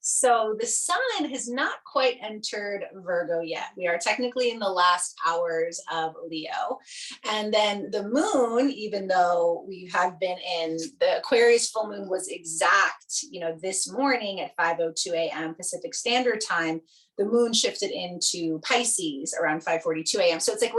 So the sun has not quite entered Virgo yet. We are technically in the last hours of Leo. And then the moon, even though we have been in the Aquarius full moon was exact, this morning at 5:02 a.m. Pacific Standard Time, the moon shifted into Pisces around 5:42 a.m. So it's like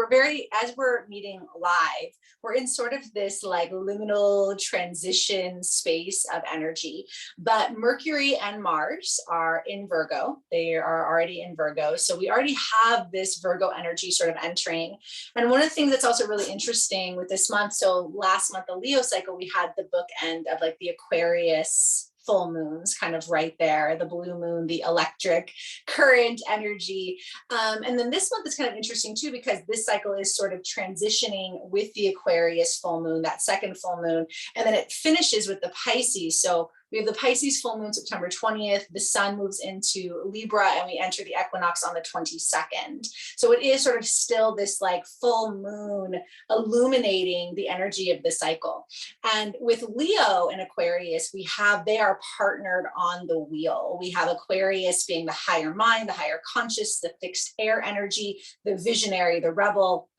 as we're meeting live, we're in sort of this like liminal transition space of energy. But Mercury and Mars are in Virgo. They are already in Virgo. So we already have this Virgo energy sort of entering. And one of the things that's also really interesting with this month, so last month, the Leo cycle, we had the bookend of like the Aquarius full moons kind of right there, the blue moon, the electric current energy. And then this month is kind of interesting too, because this cycle is sort of transitioning with the Aquarius full moon, that second full moon, and then it finishes with the Pisces. So we have the Pisces full moon September 20th, the sun moves into Libra, and we enter the equinox on the 22nd. So it is sort of still this like full moon illuminating the energy of the cycle. And with Leo and Aquarius, they are partnered on the wheel. We have Aquarius being the higher mind, the higher conscious, the fixed air energy, the visionary, the rebel.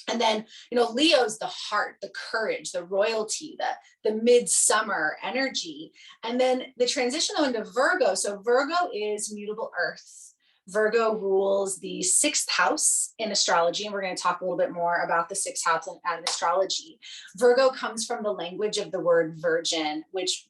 And then, Leo's the heart, the courage, the royalty, the midsummer energy. And then the transition into Virgo. So Virgo is mutable earth. Virgo rules the sixth house in astrology, and we're going to talk a little bit more about the sixth house in astrology. Virgo comes from the language of the word virgin, which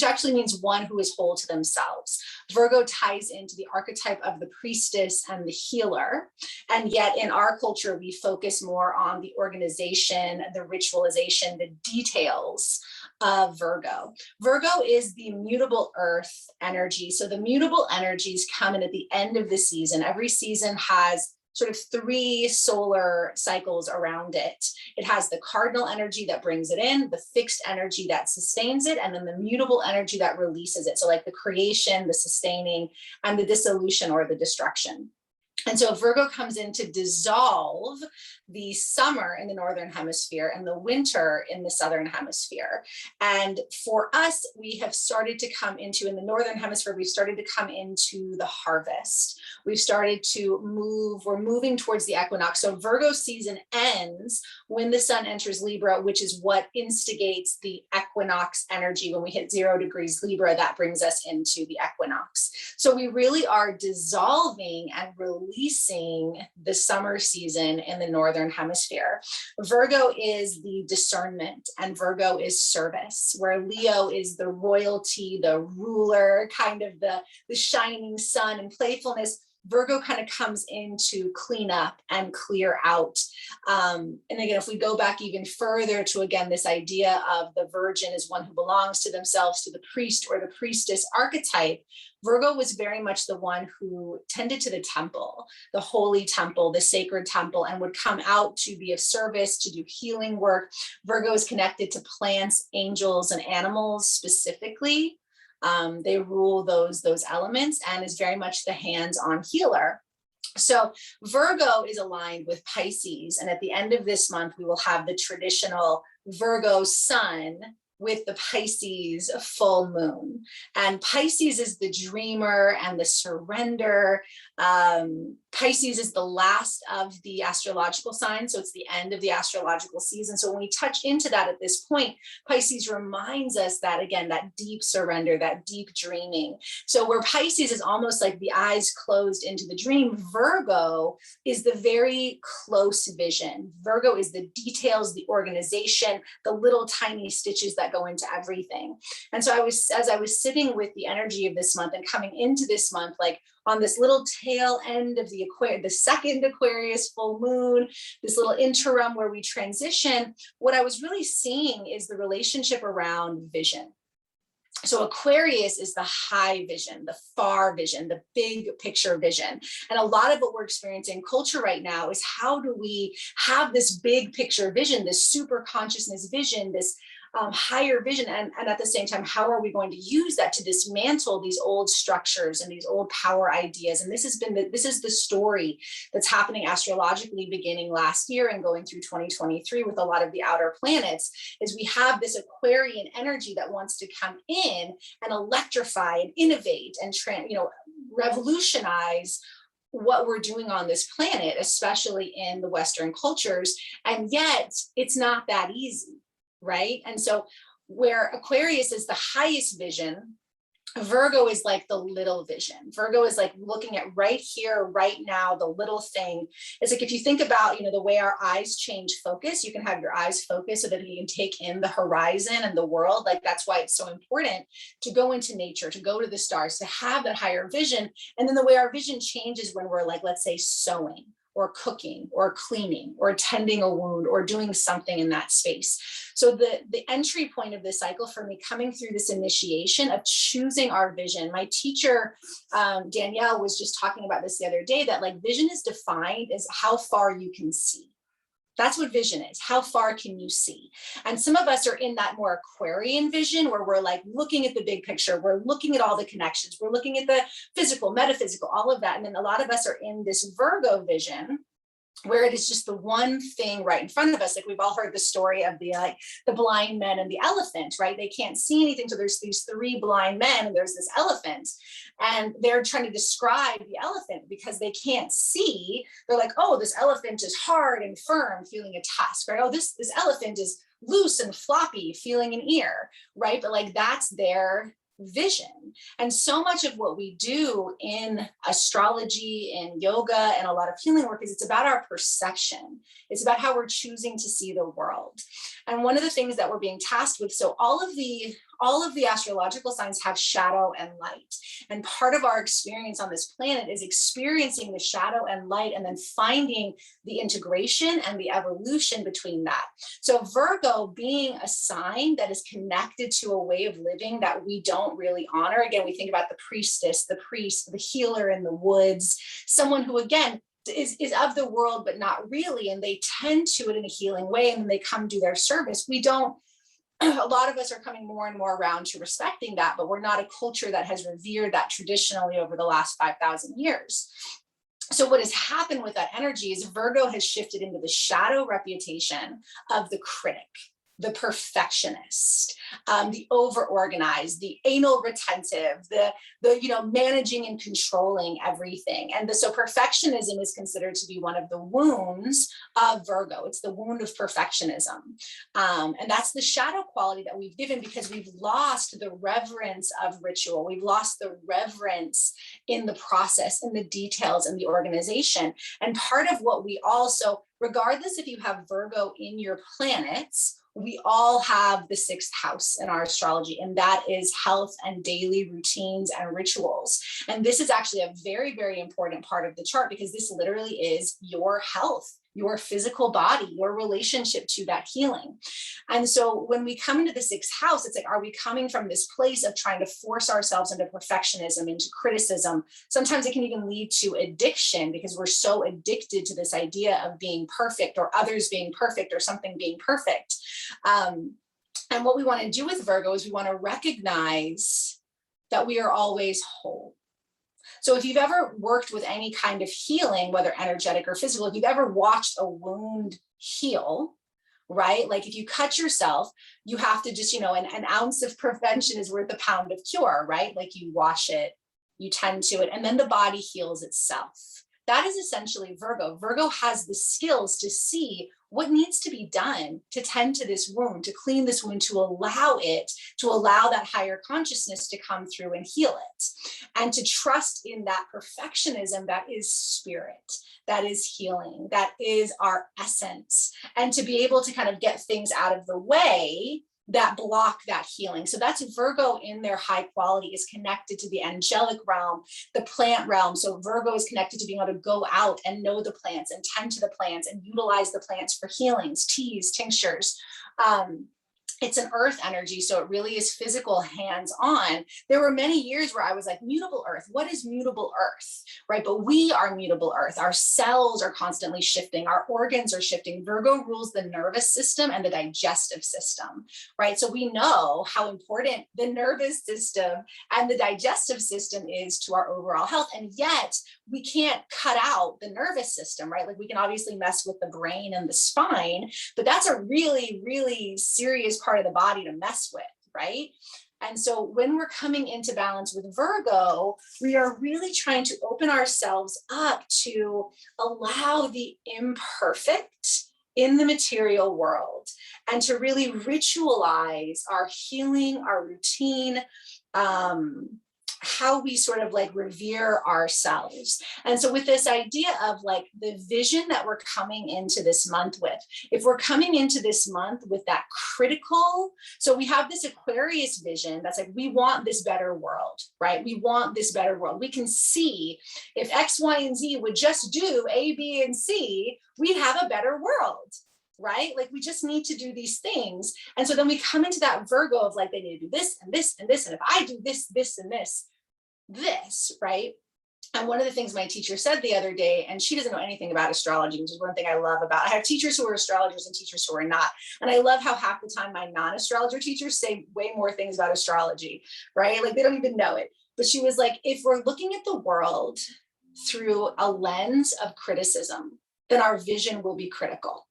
actually means one who is whole to themselves. Virgo ties into the archetype of the priestess and the healer, and yet in our culture, we focus more on the organization, the ritualization, the details of Virgo. Virgo is the mutable earth energy. So the mutable energies come in at the end of the season. Every season has sort of 3 solar cycles around it. It has the cardinal energy that brings it in, the fixed energy that sustains it, and then the mutable energy that releases it. So like the creation, the sustaining, and the dissolution or the destruction. And so Virgo comes in to dissolve the summer in the northern hemisphere and the winter in the southern hemisphere. And for us, we have started to come into, in the northern hemisphere, we've started to come into the harvest. We've started to we're moving towards the equinox. So Virgo season ends when the sun enters Libra, which is what instigates the equinox energy. When we hit 0 degrees Libra, that brings us into the equinox. So we really are dissolving and releasing the summer season in the northern hemisphere. Virgo is the discernment, and Virgo is service, where Leo is the royalty, the ruler, kind of the shining sun and playfulness. Virgo kind of comes in to clean up and clear out. And again, if we go back even further to, again, this idea of the virgin is one who belongs to themselves, to the priest or the priestess archetype, Virgo was very much the one who tended to the temple, the holy temple, the sacred temple, and would come out to be of service, to do healing work. Virgo is connected to plants, angels, and animals specifically. They rule those elements and is very much the hands-on healer. So Virgo is aligned with Pisces. And at the end of this month, we will have the traditional Virgo sun with the Pisces full moon. And Pisces is the dreamer and the surrender. Pisces is the last of the astrological signs, so it's the end of the astrological season. So when we touch into that at this point, Pisces reminds us that, again, that deep surrender, that deep dreaming. So where Pisces is almost like the eyes closed into the dream, Virgo is the very close vision. Virgo is the details, the organization, the little tiny stitches that go into everything. And so as I was sitting with the energy of this month and coming into this month, like on this little tail end of the second Aquarius full moon, this little interim where we transition, what I was really seeing is the relationship around vision. So Aquarius is the high vision, the far vision, the big picture vision. And a lot of what we're experiencing in culture right now is how do we have this big picture vision, this super consciousness vision, this higher vision, and at the same time, how are we going to use that to dismantle these old structures and these old power ideas? And this is the story that's happening astrologically beginning last year and going through 2023 with a lot of the outer planets, is we have this Aquarian energy that wants to come in and electrify and innovate and revolutionize what we're doing on this planet, especially in the Western cultures. And yet it's not that easy, right? And so where Aquarius is the highest vision, Virgo is like the little vision. Virgo is like looking at right here, right now, the little thing. It's like if you think about, the way our eyes change focus, you can have your eyes focus so that you can take in the horizon and the world. Like that's why it's so important to go into nature, to go to the stars, to have that higher vision. And then the way our vision changes when we're like, let's say, sewing or cooking or cleaning or tending a wound or doing something in that space. So the entry point of this cycle for me, coming through this initiation of choosing our vision, my teacher, Danielle, was just talking about this the other day, that like vision is defined as how far you can see. That's what vision is. How far can you see? And some of us are in that more Aquarian vision where we're like looking at the big picture. We're looking at all the connections. We're looking at the physical, metaphysical, all of that. And then a lot of us are in this Virgo vision where it is just the one thing right in front of us. Like we've all heard the story of the blind men and the elephant, right? They can't see anything. So there's these three blind men and there's this elephant, and they're trying to describe the elephant because they can't see. They're like, oh, this elephant is hard and firm, feeling a tusk, right? Oh, this elephant is loose and floppy, feeling an ear, right? But like that's their vision. And so much of what we do in astrology and yoga and a lot of healing work is it's about our perception. It's about how we're choosing to see the world. And one of the things that we're being tasked with, so all of the astrological signs have shadow and light. And part of our experience on this planet is experiencing the shadow and light and then finding the integration and the evolution between that. So Virgo being a sign that is connected to a way of living that we don't really honor. Again, we think about the priestess, the priest, the healer in the woods, someone who, again, is of the world, but not really. And they tend to it in a healing way. And they come do their service. A lot of us are coming more and more around to respecting that, but we're not a culture that has revered that traditionally over the last 5,000 years. So what has happened with that energy is Virgo has shifted into the shadow reputation of the critic, the perfectionist, the over-organized, the anal retentive, the managing and controlling everything. And so perfectionism is considered to be one of the wounds of Virgo. It's the wound of perfectionism. And that's the shadow quality that we've given because we've lost the reverence of ritual. We've lost the reverence in the process, in the details, in the organization. And part of what we also, regardless if you have Virgo in your planets, we all have the sixth house in our astrology, and that is health and daily routines and rituals. And this is actually a very, very important part of the chart because this literally is your health, your physical body, your relationship to that healing. And so when we come into the sixth house, it's like, are we coming from this place of trying to force ourselves into perfectionism, into criticism? Sometimes it can even lead to addiction because we're so addicted to this idea of being perfect or others being perfect or something being perfect. And what we want to do with Virgo is we want to recognize that we are always whole. So if you've ever worked with any kind of healing, whether energetic or physical, if you've ever watched a wound heal, right? Like if you cut yourself, you have to just, an ounce of prevention is worth a pound of cure, right? Like you wash it, you tend to it, and then the body heals itself. That is essentially Virgo. Virgo has the skills to see what needs to be done to tend to this wound, to clean this wound, to allow that higher consciousness to come through and heal it. And to trust in that perfectionism that is spirit, that is healing, that is our essence. And to be able to kind of get things out of the way that block that healing. So that's Virgo in their high quality is connected to the angelic realm, the plant realm. So Virgo is connected to being able to go out and know the plants and tend to the plants and utilize the plants for healings, teas, tinctures. it's an earth energy, so it really is physical, hands-on. There were many years where I was like, mutable earth, what is mutable earth, right? But we are mutable earth. Our cells are constantly shifting, our organs are shifting. Virgo rules the nervous system and the digestive system, right? So we know how important the nervous system and the digestive system is to our overall health, and yet we can't cut out the nervous system, right? Like we can obviously mess with the brain and the spine, but that's a really, really serious part of the body to mess with, right? And so when we're coming into balance with Virgo, we are really trying to open ourselves up to allow the imperfect in the material world and to really ritualize our healing, our routine, how we sort of like revere ourselves. And so with this idea of like the vision that we're coming into this month with, if we're coming into this month with that critical, so we have this Aquarius vision that's like, we want this better world, right? We want this better world. We can see if X, Y, and Z would just do A, B, and C, we'd have a better world, right? Like we just need to do these things. And so then we come into that Virgo of like, they need to do this and this and this. And if I do this, this, and this, right? And one of the things my teacher said the other day, and she doesn't know anything about astrology, which is one thing I love about, I have teachers who are astrologers and teachers who are not. And I love how half the time my non-astrologer teachers say way more things about astrology, right? Like they don't even know it. But she was like, if we're looking at the world through a lens of criticism, then our vision will be critical.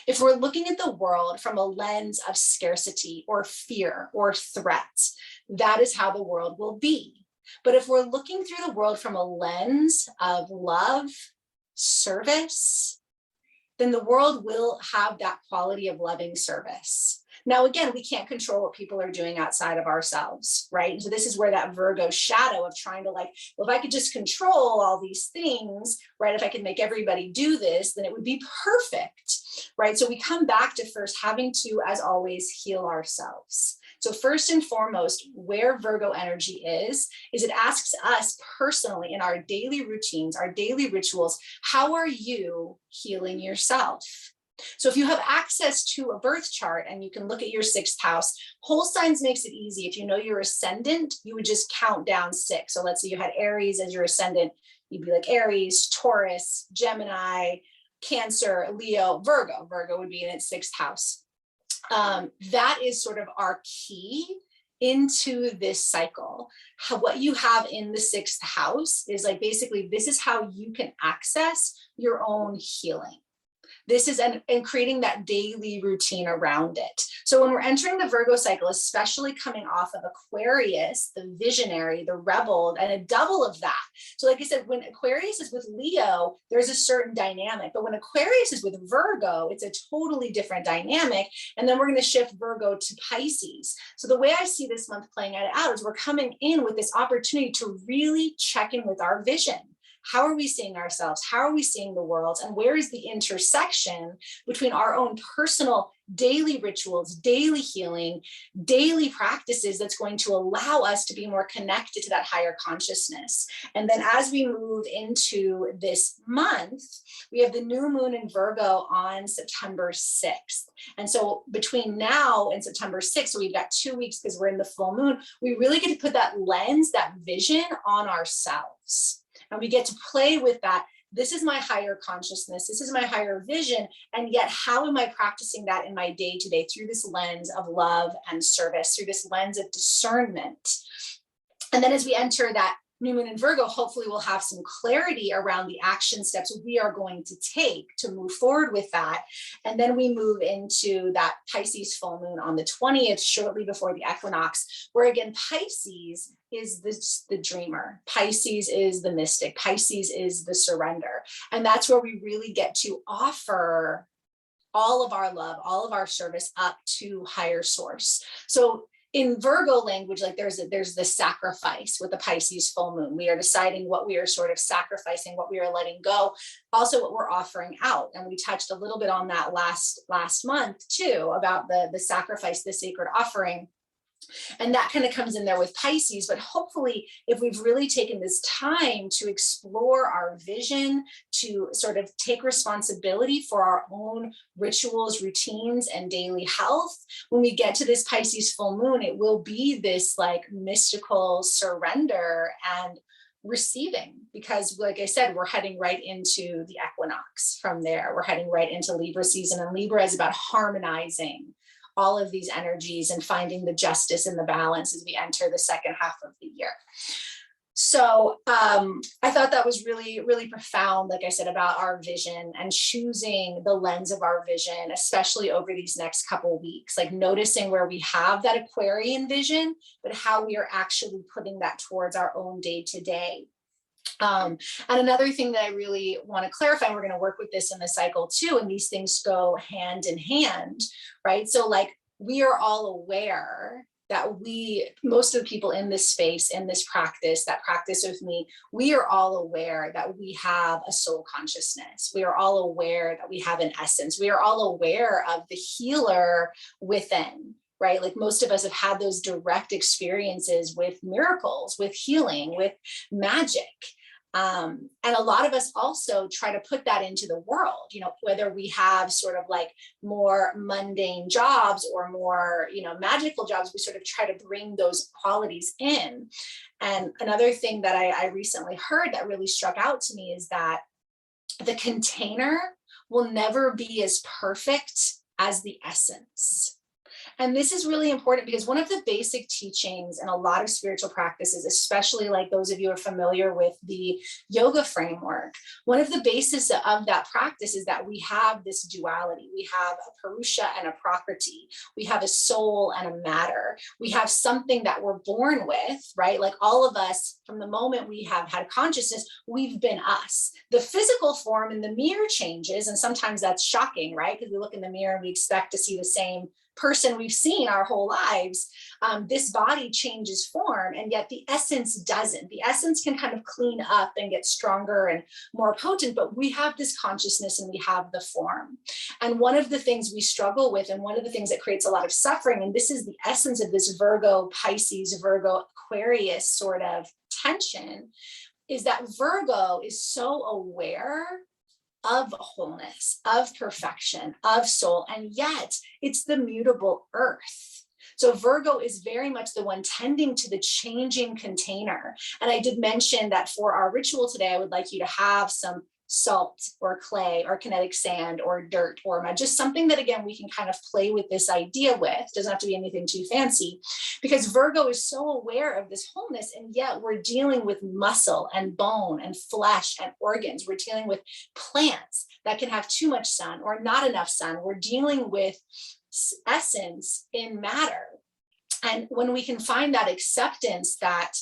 If we're looking at the world from a lens of scarcity or fear or threat, that is how the world will be. But if we're looking through the world from a lens of love, service, then the world will have that quality of loving service. Now, again, we can't control what people are doing outside of ourselves, right? And so this is where that Virgo shadow of trying to like, well, if I could just control all these things, right? If I could make everybody do this, then it would be perfect, right? So we come back to first having to, as always, heal ourselves. So first and foremost, where Virgo energy is it asks us personally in our daily routines, our daily rituals, how are you healing yourself? So if you have access to a birth chart and you can look at your sixth house, whole signs makes it easy. If you know your ascendant, you would just count down 6. So let's say you had Aries as your ascendant, you'd be like Aries, Taurus, Gemini, Cancer, Leo, Virgo. Virgo would be in its sixth house. That is sort of our key into this cycle. What you have in the sixth house is like, basically, this is how you can access your own healing. This is and creating that daily routine around it. So when we're entering the Virgo cycle, especially coming off of Aquarius, the visionary, the rebel, and a double of that. So like I said, when Aquarius is with Leo, there's a certain dynamic, but when Aquarius is with Virgo, it's a totally different dynamic. And then we're going to shift Virgo to Pisces. So the way I see this month playing it out is we're coming in with this opportunity to really check in with our vision. How are we seeing ourselves? How are we seeing the world? And where is the intersection between our own personal daily rituals, daily healing, daily practices that's going to allow us to be more connected to that higher consciousness? And then as we move into this month, we have the new moon in Virgo on September 6th. And so between now and September 6th, so we've got 2 weeks because we're in the full moon, we really get to put that lens, that vision on ourselves. And we get to play with that. This is my higher consciousness. This is my higher vision. And yet, how am I practicing that in my day to day through this lens of love and service, through this lens of discernment? And then as we enter that new moon in Virgo, hopefully we'll have some clarity around the action steps we are going to take to move forward with that. And then we move into that Pisces full moon on the 20th, shortly before the equinox, where again, Pisces is the dreamer. Pisces is the mystic. Pisces is the surrender. And that's where we really get to offer all of our love, all of our service up to higher source. So in Virgo language, like there's the sacrifice with the Pisces full moon. We are deciding what we are sort of sacrificing, what we are letting go, also what we're offering out. And we touched a little bit on that last month too, about the sacrifice, the sacred offering. And that kind of comes in there with Pisces. But hopefully, if we've really taken this time to explore our vision, to sort of take responsibility for our own rituals, routines, and daily health, when we get to this Pisces full moon, it will be this like mystical surrender and receiving, because like I said, we're heading right into the equinox from there. We're heading right into Libra season, and Libra is about harmonizing all of these energies and finding the justice and the balance as we enter the second half of the year. So I thought that was really, really profound, like I said, about our vision and choosing the lens of our vision, especially over these next couple of weeks, like noticing where we have that Aquarian vision, but how we are actually putting that towards our own day to day. And another thing that I really want to clarify, and we're going to work with this in the cycle too, and these things go hand in hand, right? So like we are all aware that most of the people in this space, in this practice, that practice with me, we are all aware that we have a soul consciousness. We are all aware that we have an essence. We are all aware of the healer within, right? Like most of us have had those direct experiences with miracles, with healing, with magic. And a lot of us also try to put that into the world, you know, whether we have sort of like more mundane jobs or more, you know, magical jobs, we sort of try to bring those qualities in. And another thing that I recently heard that really struck out to me is that the container will never be as perfect as the essence. And this is really important because one of the basic teachings in a lot of spiritual practices, especially like those of you who are familiar with the yoga framework, one of the bases of that practice is that we have this duality. We have a Purusha and a Prakriti. We have a soul and a matter. We have something that we're born with, right? Like all of us, from the moment we have had consciousness, we've been us. The physical form in the mirror changes, and sometimes that's shocking, right? Because we look in the mirror and we expect to see the same person we've seen our whole lives. This body changes form, and yet the essence doesn't. The essence can kind of clean up and get stronger and more potent, but we have this consciousness and we have the form. And one of the things we struggle with, and one of the things that creates a lot of suffering, and this is the essence of this Virgo, Pisces, Virgo, Aquarius sort of tension, is that Virgo is so aware of wholeness, of perfection, of soul, and yet it's the mutable earth. So Virgo is very much the one tending to the changing container. And I did mention that for our ritual today, I would like you to have some salt or clay or kinetic sand or dirt or mud, just something that, again, we can kind of play with this idea with. It doesn't have to be anything too fancy, because Virgo is so aware of this wholeness, and yet we're dealing with muscle and bone and flesh and organs. We're dealing with plants that can have too much sun or not enough sun. We're dealing with essence in matter. And when we can find that acceptance that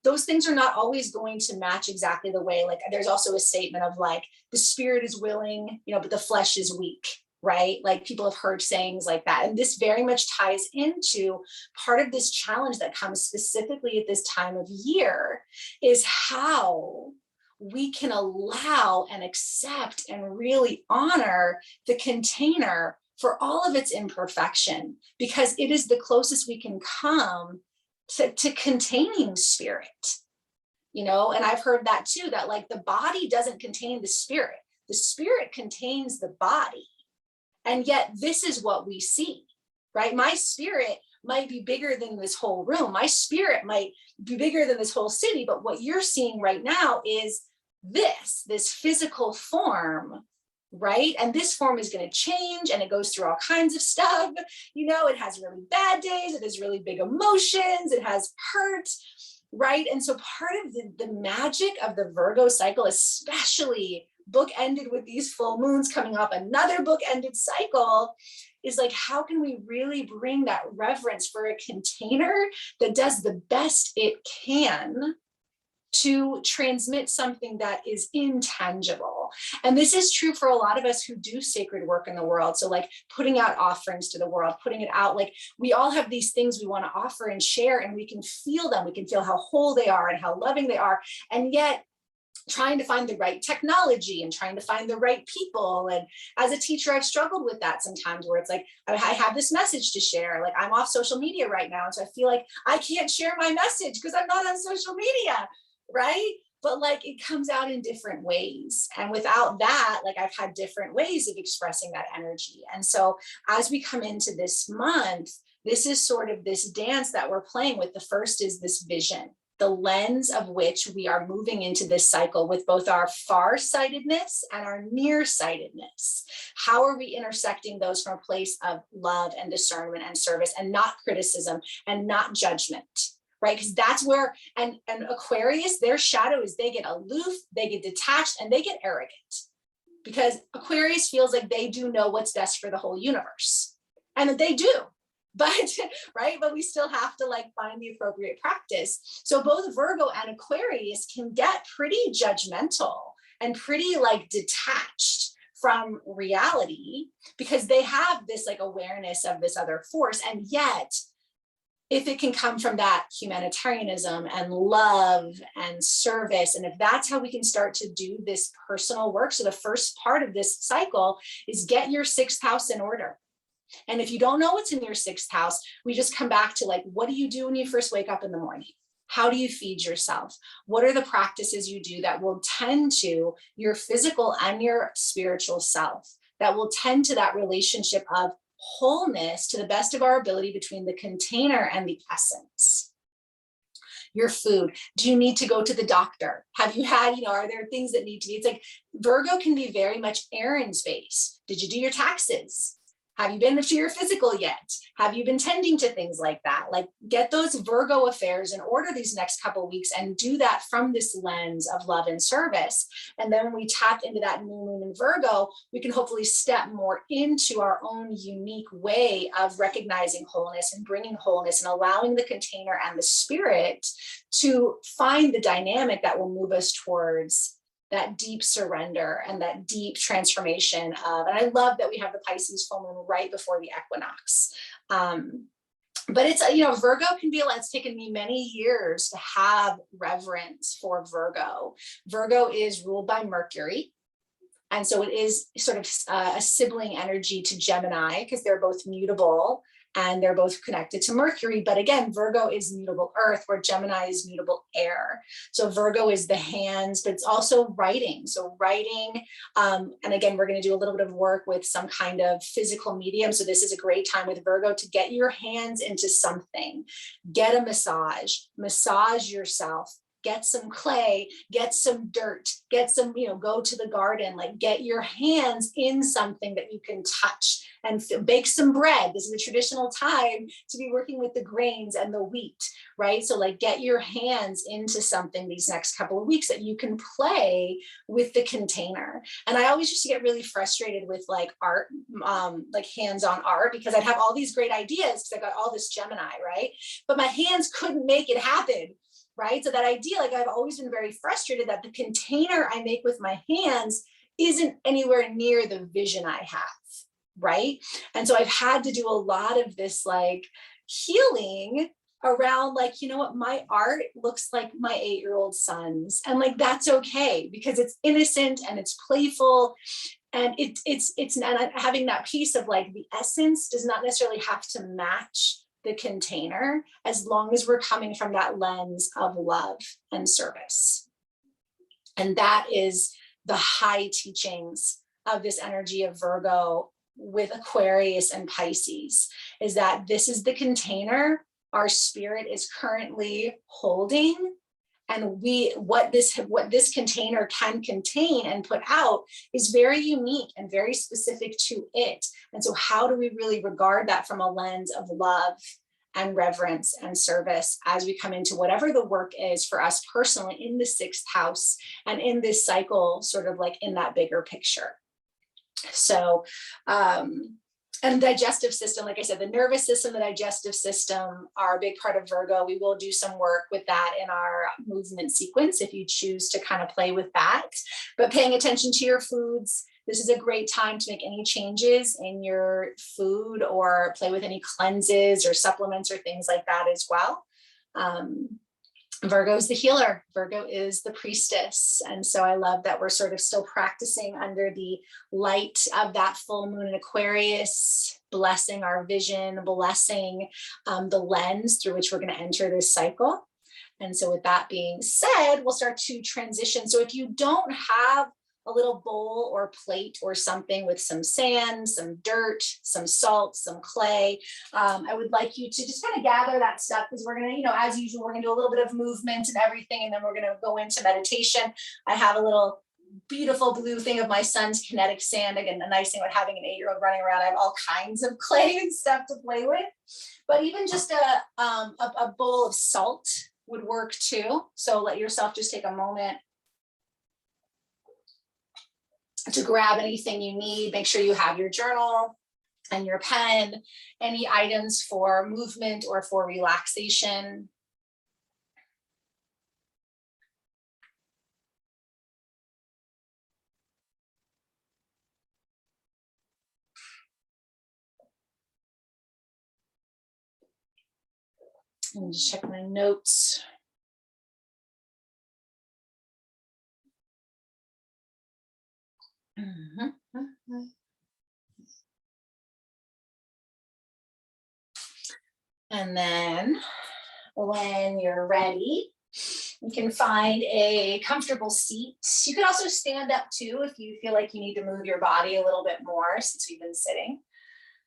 those things are not always going to match exactly the way, like there's also a statement of like, the spirit is willing, you know, but the flesh is weak, right? Like people have heard sayings like that. And this very much ties into part of this challenge that comes specifically at this time of year, is how we can allow and accept and really honor the container for all of its imperfection, because it is the closest we can come to containing spirit, you know. And I've heard that too, that like the body doesn't contain the spirit contains the body. And yet this is what we see, right? My spirit might be bigger than this whole room. My spirit might be bigger than this whole city. But what you're seeing right now is this physical form, right? And this form is going to change, and it goes through all kinds of stuff. You know, it has really bad days, it has really big emotions, it has hurt, right? And so part of the magic of the Virgo cycle, especially bookended with these full moons coming off another bookended cycle, is like, how can we really bring that reverence for a container that does the best it can to transmit something that is intangible? And this is true for a lot of us who do sacred work in the world. So like putting out offerings to the world, putting it out, like we all have these things we want to offer and share, and we can feel them. We can feel how whole they are and how loving they are. And yet trying to find the right technology and trying to find the right people. And as a teacher, I've struggled with that sometimes, where it's like, I have this message to share. Like, I'm off social media right now. And so I feel like I can't share my message because I'm not on social media, right? But like, it comes out in different ways. And without that, like, I've had different ways of expressing that energy. And so as we come into this month, this is sort of this dance that we're playing with. The first is this vision, the lens of which we are moving into this cycle with both our farsightedness and our nearsightedness. How are we intersecting those from a place of love and discernment and service, and not criticism and not judgment, right? Because that's where, and Aquarius, their shadow is they get aloof, they get detached, and they get arrogant, because Aquarius feels like they do know what's best for the whole universe. And they do. But right, but we still have to like find the appropriate practice. So both Virgo and Aquarius can get pretty judgmental and pretty like detached from reality, because they have this like awareness of this other force. And yet, if it can come from that humanitarianism and love and service, and if that's how we can start to do this personal work. So the first part of this cycle is get your 6th house in order. And if you don't know what's in your 6th house, we just come back to like, what do you do when you first wake up in the morning? How do you feed yourself? What are the practices you do that will tend to your physical and your spiritual self, that will tend to that relationship of wholeness to the best of our ability between the container and the essence? Your food. Do you need to go to the doctor? Have you had, are there things that need to be? It's like Virgo can be very much errands based. Did you do your taxes? Have you been to your physical yet? Have you been tending to things like that? Like, get those Virgo affairs in order these next couple of weeks, and do that from this lens of love and service. And then when we tap into that new moon in Virgo, we can hopefully step more into our own unique way of recognizing wholeness and bringing wholeness, and allowing the container and the spirit to find the dynamic that will move us towards that deep surrender and that deep transformation of, and I love that we have the Pisces full moon right before the equinox. But it's, Virgo can be, it's taken me many years to have reverence for Virgo. Virgo is ruled by Mercury. And so it is sort of a sibling energy to Gemini, because they're both mutable and they're both connected to Mercury. But again, Virgo is mutable earth, where Gemini is mutable air. So Virgo is the hands, but it's also writing. So writing, and again, we're going to do a little bit of work with some kind of physical medium. So this is a great time with Virgo to get your hands into something. Get a massage yourself. Get some clay, get some dirt, get some, go to the garden, like get your hands in something that you can touch, and bake some bread. This is a traditional time to be working with the grains and the wheat, right? So like, get your hands into something these next couple of weeks that you can play with the container. And I always used to get really frustrated with like art, like hands-on art, because I'd have all these great ideas because I got all this Gemini, right? But my hands couldn't make it happen. Right? So that idea, like, I've always been very frustrated that the container I make with my hands isn't anywhere near the vision I have, right? And so I've had to do a lot of this like healing around like, what, my art looks like my 8-year-old son's, and like, that's okay, because it's innocent and it's playful. And it's not having that piece of like, the essence does not necessarily have to match the container, as long as we're coming from that lens of love and service. And that is the high teachings of this energy of Virgo with Aquarius and Pisces, is that this is the container our spirit is currently holding. And what this container can contain and put out is very unique and very specific to it. And so how do we really regard that from a lens of love and reverence and service as we come into whatever the work is for us personally in the 6th house and in this cycle, sort of like in that bigger picture. So, and digestive system, like I said, the nervous system, the digestive system are a big part of Virgo. We will do some work with that in our movement sequence if you choose to kind of play with that. But paying attention to your foods, this is a great time to make any changes in your food or play with any cleanses or supplements or things like that as well. Virgo is the healer. Virgo is the priestess. And so I love that we're sort of still practicing under the light of that full moon in Aquarius, blessing our vision, blessing the lens through which we're going to enter this cycle. And so with that being said, we'll start to transition. So if you don't have a little bowl or plate or something with some sand, some dirt, some salt, some clay, I would like you to just kind of gather that stuff, because we're going to, as usual, we're going to do a little bit of movement and everything, and then we're going to go into meditation. I have a little beautiful blue thing of my son's kinetic sand. Again, the nice thing about having an 8-year-old running around, I have all kinds of clay and stuff to play with. But even just a bowl of salt would work too. So let yourself just take a moment to grab anything you need. Make sure you have your journal and your pen, any items for movement or for relaxation. And just check my notes. And then when you're ready, you can find a comfortable seat. You can also stand up too if you feel like you need to move your body a little bit more since we've been sitting.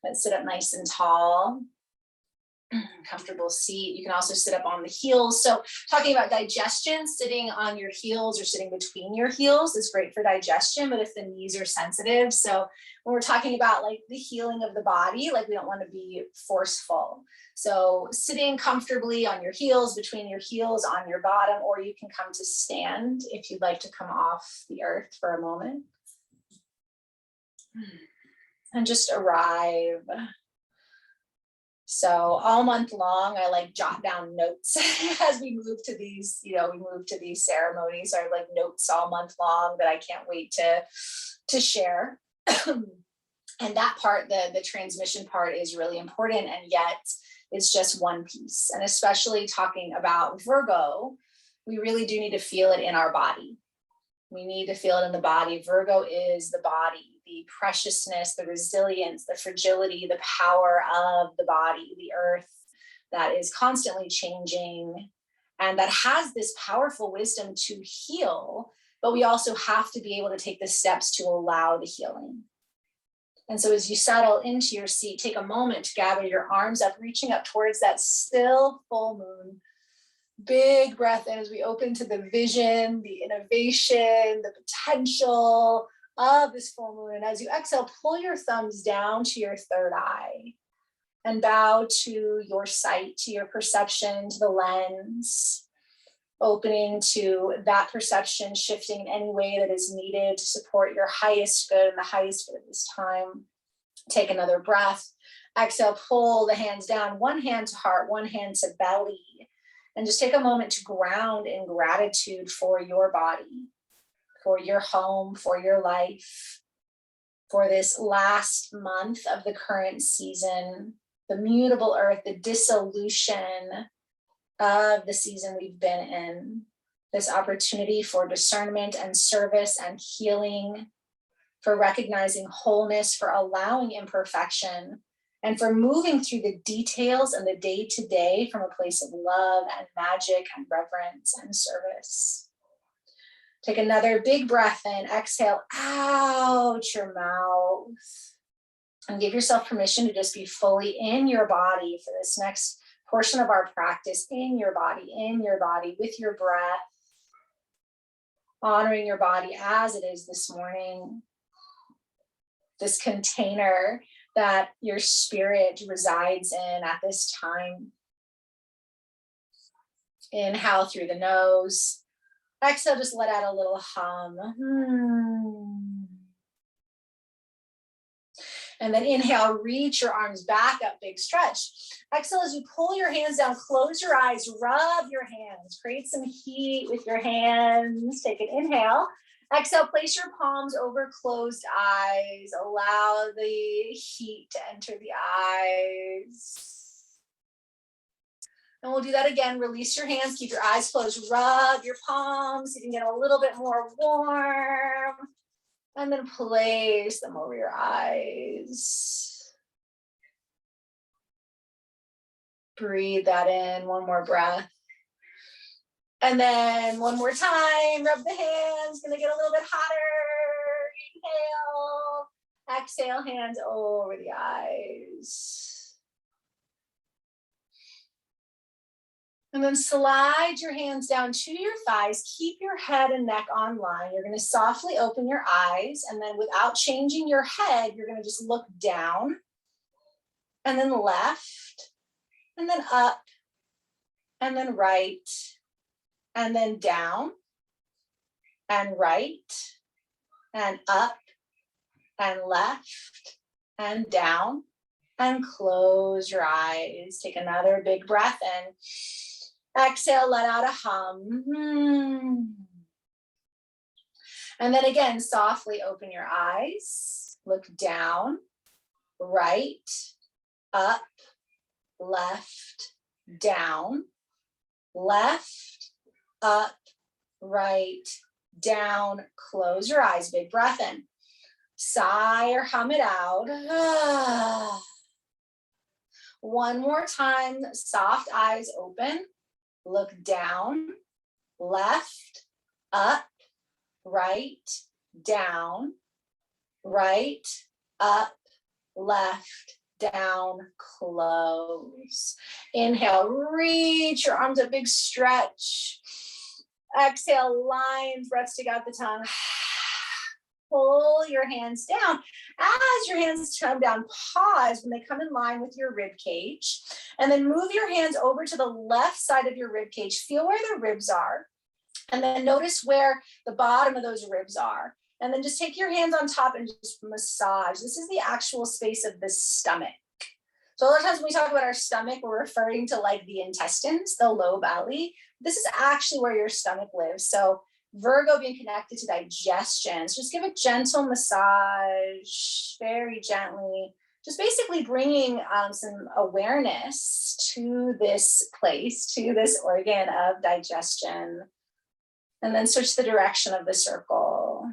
Let's sit up nice and tall. Comfortable seat. You can also sit up on the heels. So talking about digestion, sitting on your heels or sitting between your heels is great for digestion, but if the knees are sensitive. So when we're talking about like the healing of the body, like we don't want to be forceful. So sitting comfortably on your heels, between your heels, on your bottom, or you can come to stand if you'd like to come off the earth for a moment. And just arrive. So all month long, I like jot down notes as we move to these, we move to these ceremonies. So I have like notes all month long that I can't wait to share. And that part, the transmission part is really important, and yet it's just one piece. And especially talking about Virgo, we really do need to feel it in our body. We need to feel it in the body. Virgo is the body, the preciousness, the resilience, the fragility, the power of the body, the earth that is constantly changing and that has this powerful wisdom to heal, but we also have to be able to take the steps to allow the healing. And so as you settle into your seat, take a moment to gather your arms up, reaching up towards that still full moon. Big breath in as we open to the vision, the innovation, the potential of this full moon. And as you exhale, pull your thumbs down to your third eye and bow to your sight, to your perception, to the lens, opening to that perception, shifting in any way that is needed to support your highest good and the highest good at this time. Take another breath. Exhale, pull the hands down, one hand to heart, one hand to belly. And just take a moment to ground in gratitude for your body, for your home, for your life, for this last month of the current season, the mutable earth, the dissolution of the season we've been in, this opportunity for discernment and service and healing, for recognizing wholeness, for allowing imperfection, and for moving through the details and the day-to-day from a place of love and magic and reverence and service. Take another big breath in, exhale out your mouth, and give yourself permission to just be fully in your body for this next portion of our practice, in your body, with your breath, honoring your body as it is this morning, this container that your spirit resides in at this time. Inhale through the nose. Exhale, just let out a little hum. And then inhale, reach your arms back up, big stretch. Exhale, as you pull your hands down, close your eyes, rub your hands, create some heat with your hands. Take an inhale. Exhale, place your palms over closed eyes. Allow the heat to enter the eyes. And we'll do that again. Release your hands, keep your eyes closed, rub your palms. You can get a little bit more warm. And then place them over your eyes. Breathe that in, one more breath. And then one more time, rub the hands, gonna get a little bit hotter. Inhale, exhale, hands over the eyes. And then slide your hands down to your thighs. Keep your head and neck on line. You're gonna softly open your eyes, and then without changing your head, you're gonna just look down, and then left, and then up, and then right, and then down, and right, and up, and left, and down, and close your eyes. Take another big breath in. Exhale, let out a hum. And then again, softly open your eyes. Look down, right, up, left, down, left, up, right, down. Close your eyes. Big breath in. Sigh or hum it out. One more time. Soft eyes open. Look down, left, up, right, down, right, up, left, down, close. Inhale, reach your arms up, big stretch. Exhale, lines, breath, stick out the tongue. Pull your hands down. As your hands come down, pause when they come in line with your rib cage, and then move your hands over to the left side of your rib cage. Feel where the ribs are, and then notice where the bottom of those ribs are. And then just take your hands on top and just massage. This is the actual space of the stomach. So a lot of times when we talk about our stomach, we're referring to like the intestines, the low belly. This is actually where your stomach lives. So Virgo being connected to digestion. So just give a gentle massage, very gently, just basically bringing some awareness to this place, to this organ of digestion. And then switch the direction of the circle.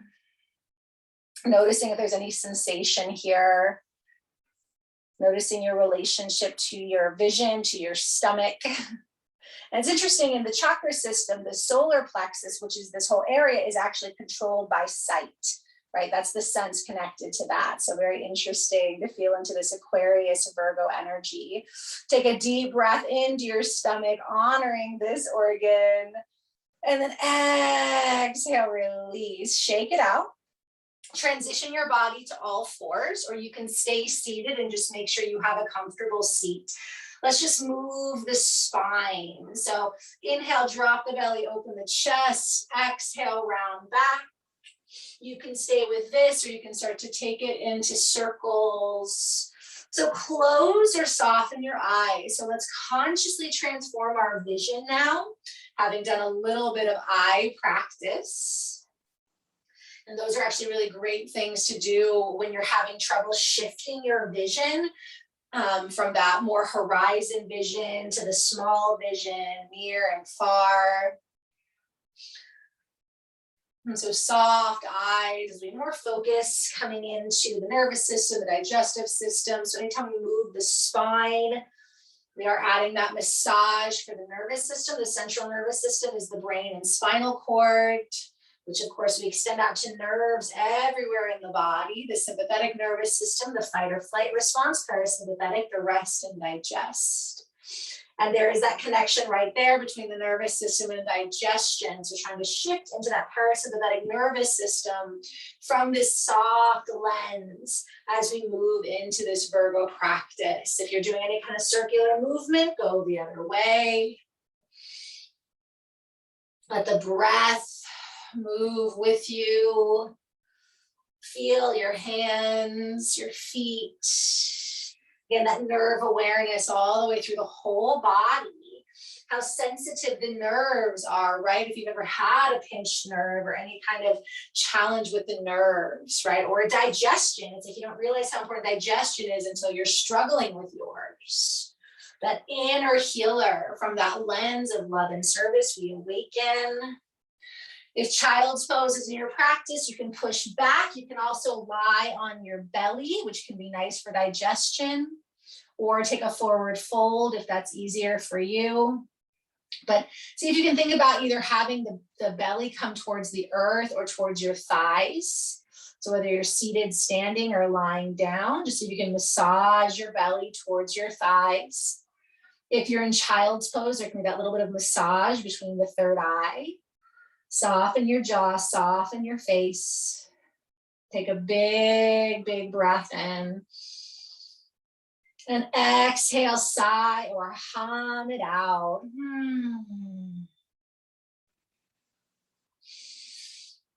Noticing if there's any sensation here. Noticing your relationship to your vision, to your stomach. And it's interesting, in the chakra system, the solar plexus, which is this whole area, is actually controlled by sight, right? That's the sense connected to that. So very interesting to feel into this Aquarius Virgo energy. Take a deep breath into your stomach, honoring this organ. And then exhale, release, shake it out. Transition your body to all fours, or you can stay seated and just make sure you have a comfortable seat. Let's just move the spine. So inhale, drop the belly, open the chest. Exhale, round back. You can stay with this, or you can start to take it into circles. So close or soften your eyes. So let's consciously transform our vision now, having done a little bit of eye practice. And those are actually really great things to do when you're having trouble shifting your vision. From that more horizon vision to the small vision, near and far. And so soft eyes, as we more focus coming into the nervous system, the digestive system. So anytime we move the spine, we are adding that massage for the nervous system. The central nervous system is the brain and spinal cord, which of course we extend out to nerves everywhere in the body. The sympathetic nervous system, the fight or flight response, parasympathetic, the rest and digest. And there is that connection right there between the nervous system and digestion. So trying to shift into that parasympathetic nervous system from this soft lens as we move into this Virgo practice. If you're doing any kind of circular movement, go the other way. Let the breath move with you. Feel your hands, your feet. Again, that nerve awareness all the way through the whole body. How sensitive the nerves are, right? If you've ever had a pinched nerve or any kind of challenge with the nerves, right? Or digestion. It's like you don't realize how important digestion is until you're struggling with yours. That inner healer from that lens of love and service, we awaken. If child's pose is in your practice, you can push back. You can also lie on your belly, which can be nice for digestion, or take a forward fold if that's easier for you. But see if you can think about either having the belly come towards the earth or towards your thighs. So whether you're seated, standing, or lying down, just so you can massage your belly towards your thighs. If you're in child's pose, there can be that little bit of massage between the third eye. Soften your jaw, soften your face. Take a big, big breath in. And exhale, sigh, or hum it out.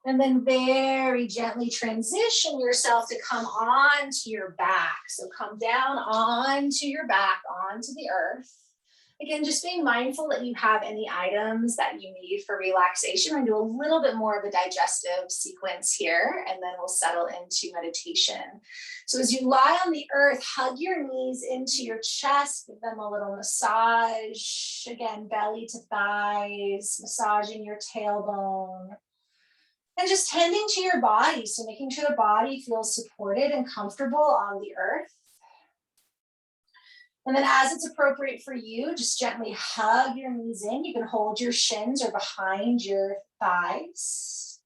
And then very gently transition yourself to come onto your back. So come down onto your back, onto the earth. Again, just being mindful that you have any items that you need for relaxation. I'm going to do a little bit more of a digestive sequence here, and then we'll settle into meditation. So as you lie on the earth, hug your knees into your chest, give them a little massage. Again, belly to thighs, massaging your tailbone. And just tending to your body, so making sure the body feels supported and comfortable on the earth. And then as it's appropriate for you, just gently hug your knees in. You can hold your shins or behind your thighs.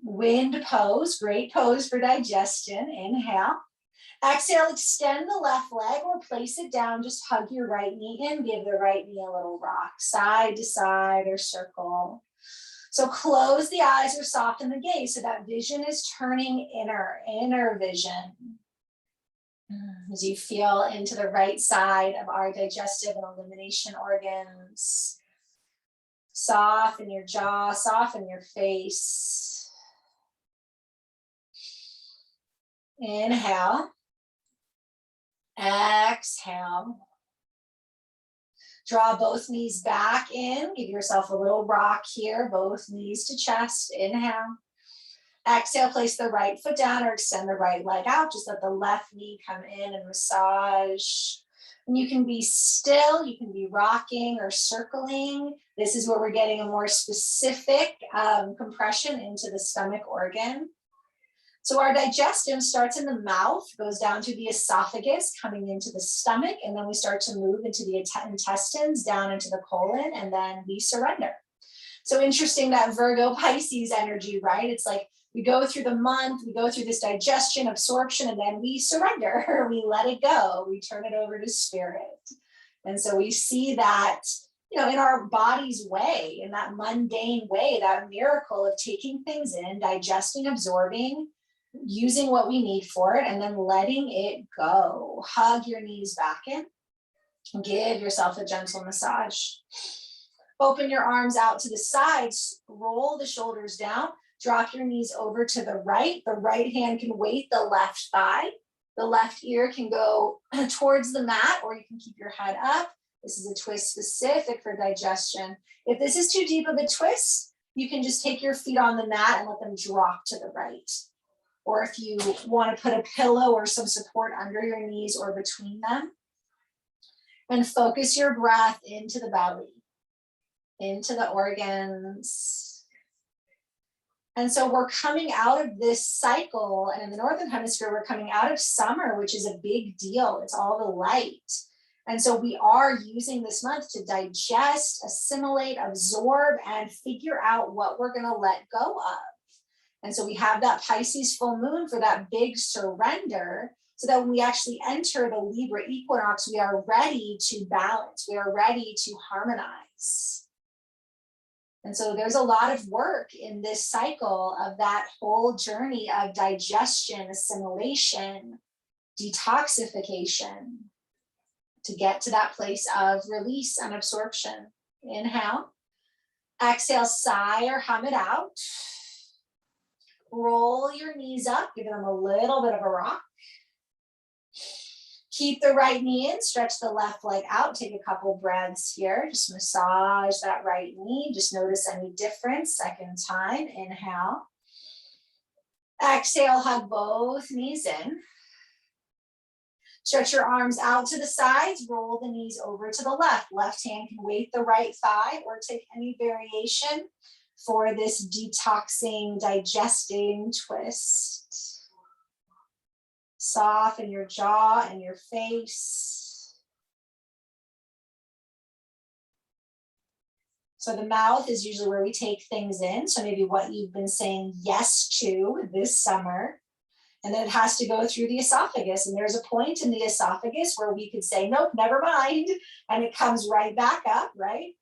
Wind pose, great pose for digestion. Inhale. Exhale, extend the left leg or place it down. Just hug your right knee in. Give the right knee a little rock, side to side or circle. So close the eyes or soften the gaze so that vision is turning inner vision. As you feel into the right side of our digestive and elimination organs. Soften your jaw, soften your face. Inhale. Exhale. Draw both knees back in. Give yourself a little rock here, both knees to chest. Inhale. Exhale, place the right foot down or extend the right leg out. Just let the left knee come in and massage. And you can be still, you can be rocking or circling. This is where we're getting a more specific compression into the stomach organ. So our digestion starts in the mouth, goes down to the esophagus, coming into the stomach, and then we start to move into the intestines, down into the colon, and then we surrender. So interesting, that Virgo Pisces energy, right? It's like we go through the month, we go through this digestion, absorption, and then we surrender, we let it go, we turn it over to spirit. And so we see that, you know, in our body's way, in that mundane way, that miracle of taking things in, digesting, absorbing, using what we need for it, and then letting it go. Hug your knees back in. Give yourself a gentle massage. Open your arms out to the sides. Roll the shoulders down. Drop your knees over to the right. The right hand can weight the left thigh. The left ear can go towards the mat, or you can keep your head up. This is a twist specific for digestion. If this is too deep of a twist, you can just take your feet on the mat and let them drop to the right. Or if you want to put a pillow or some support under your knees or between them. And focus your breath into the belly, into the organs. And so we're coming out of this cycle, and in the Northern Hemisphere, we're coming out of summer, which is a big deal. It's all the light. And so we are using this month to digest, assimilate, absorb, and figure out what we're going to let go of. And so we have that Pisces full moon for that big surrender, so that when we actually enter the Libra equinox, we are ready to balance. We are ready to harmonize. And so there's a lot of work in this cycle of that whole journey of digestion, assimilation, detoxification, to get to that place of release and absorption. Inhale. Exhale, sigh or hum it out. Roll your knees up, give them a little bit of a rock. Keep the right knee in, stretch the left leg out, take a couple breaths here. Just massage that right knee. Just notice any difference. Second time, inhale. Exhale, hug both knees in. Stretch your arms out to the sides, roll the knees over to the left. Left hand can weight the right thigh or take any variation for this detoxing, digesting twist. Soften your jaw and your face. So the mouth is usually where we take things in. So maybe what you've been saying yes to this summer. And then it has to go through the esophagus. And there's a point in the esophagus where we could say, nope, never mind. And it comes right back up, right?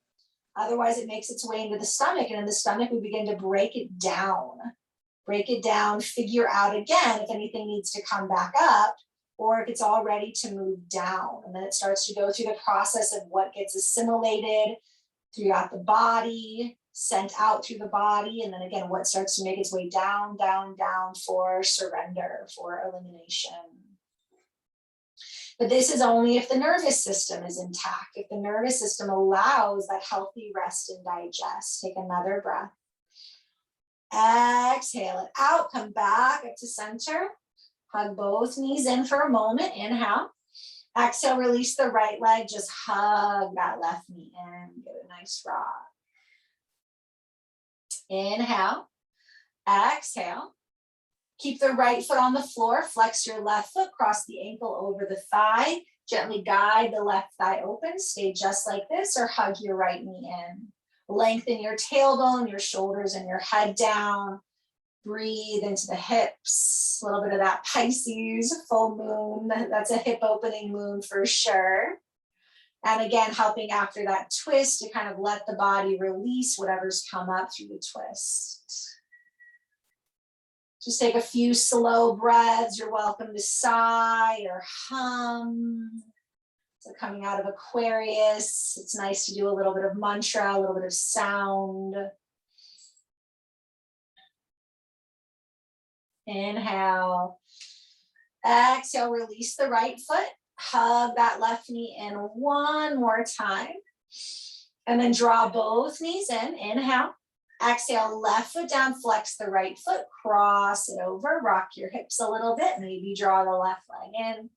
Otherwise, it makes its way into the stomach. And in the stomach, we begin to break it down, figure out again if anything needs to come back up or if it's all ready to move down. And then it starts to go through the process of what gets assimilated throughout the body, sent out through the body, and then again, what starts to make its way down, down, down for surrender, for elimination. But this is only if the nervous system is intact, if the nervous system allows that healthy rest and digest. Take another breath. Exhale it out, come back up to center. Hug both knees in for a moment, inhale. Exhale, release the right leg, just hug that left knee in, give it a nice rock. Inhale, exhale. Keep the right foot on the floor, flex your left foot, cross the ankle over the thigh, gently guide the left thigh open, stay just like this, or hug your right knee in. Lengthen your tailbone, your shoulders, and your head down. Breathe into the hips, a little bit of that Pisces full moon. That's a hip opening moon for sure. And again, helping after that twist to kind of let the body release whatever's come up through the twist. Just take a few slow breaths. You're welcome to sigh or hum. So coming out of Aquarius, it's nice to do a little bit of mantra, a little bit of sound. Inhale, exhale, release the right foot, hug that left knee in one more time, and then draw both knees in, inhale, exhale, left foot down, flex the right foot, cross it over, rock your hips a little bit, maybe draw the left leg in,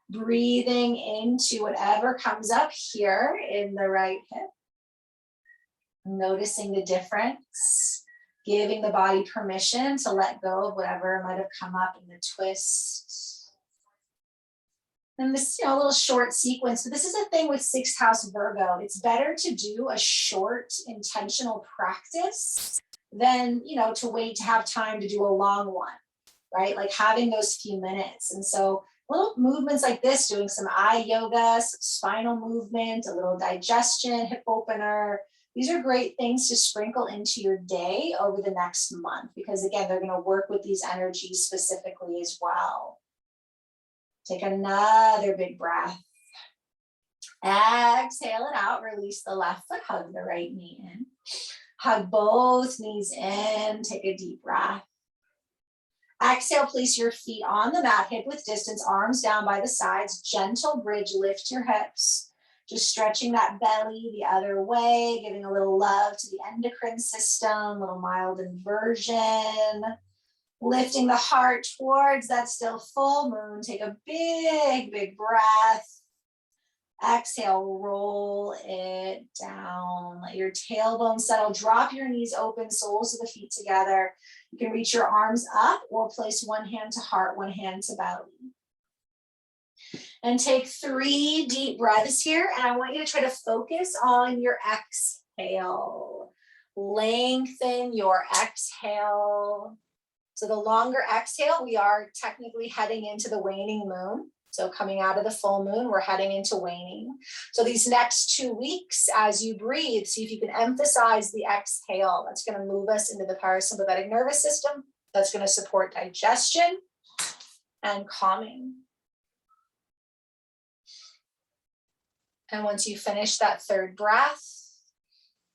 breathing into whatever comes up here in the right hip, noticing the difference. Giving the body permission to let go of whatever might have come up in the twist. And this, little short sequence, but this is a thing with 6th house Virgo. It's better to do a short intentional practice than, to wait to have time to do a long one, right? Like having those few minutes. And so little movements like this, doing some eye yoga, some spinal movement, a little digestion, hip opener. These are great things to sprinkle into your day over the next month, because again, they're going to work with these energies specifically as well. Take another big breath. Exhale it out, release the left foot, hug the right knee in. Hug both knees in, take a deep breath. Exhale, place your feet on the mat, hip width distance, arms down by the sides, gentle bridge, lift your hips. Just stretching that belly the other way, giving a little love to the endocrine system, a little mild inversion. Lifting the heart towards that still full moon. Take a big, big breath. Exhale, roll it down. Let your tailbone settle. Drop your knees open, soles of the feet together. You can reach your arms up or place one hand to heart, one hand to belly. And take 3 deep breaths here. And I want you to try to focus on your exhale. Lengthen your exhale. So the longer exhale, we are technically heading into the waning moon. So coming out of the full moon, we're heading into waning. So these next 2 weeks, as you breathe, see if you can emphasize the exhale. That's going to move us into the parasympathetic nervous system. That's going to support digestion and calming. And once you finish that 3rd breath,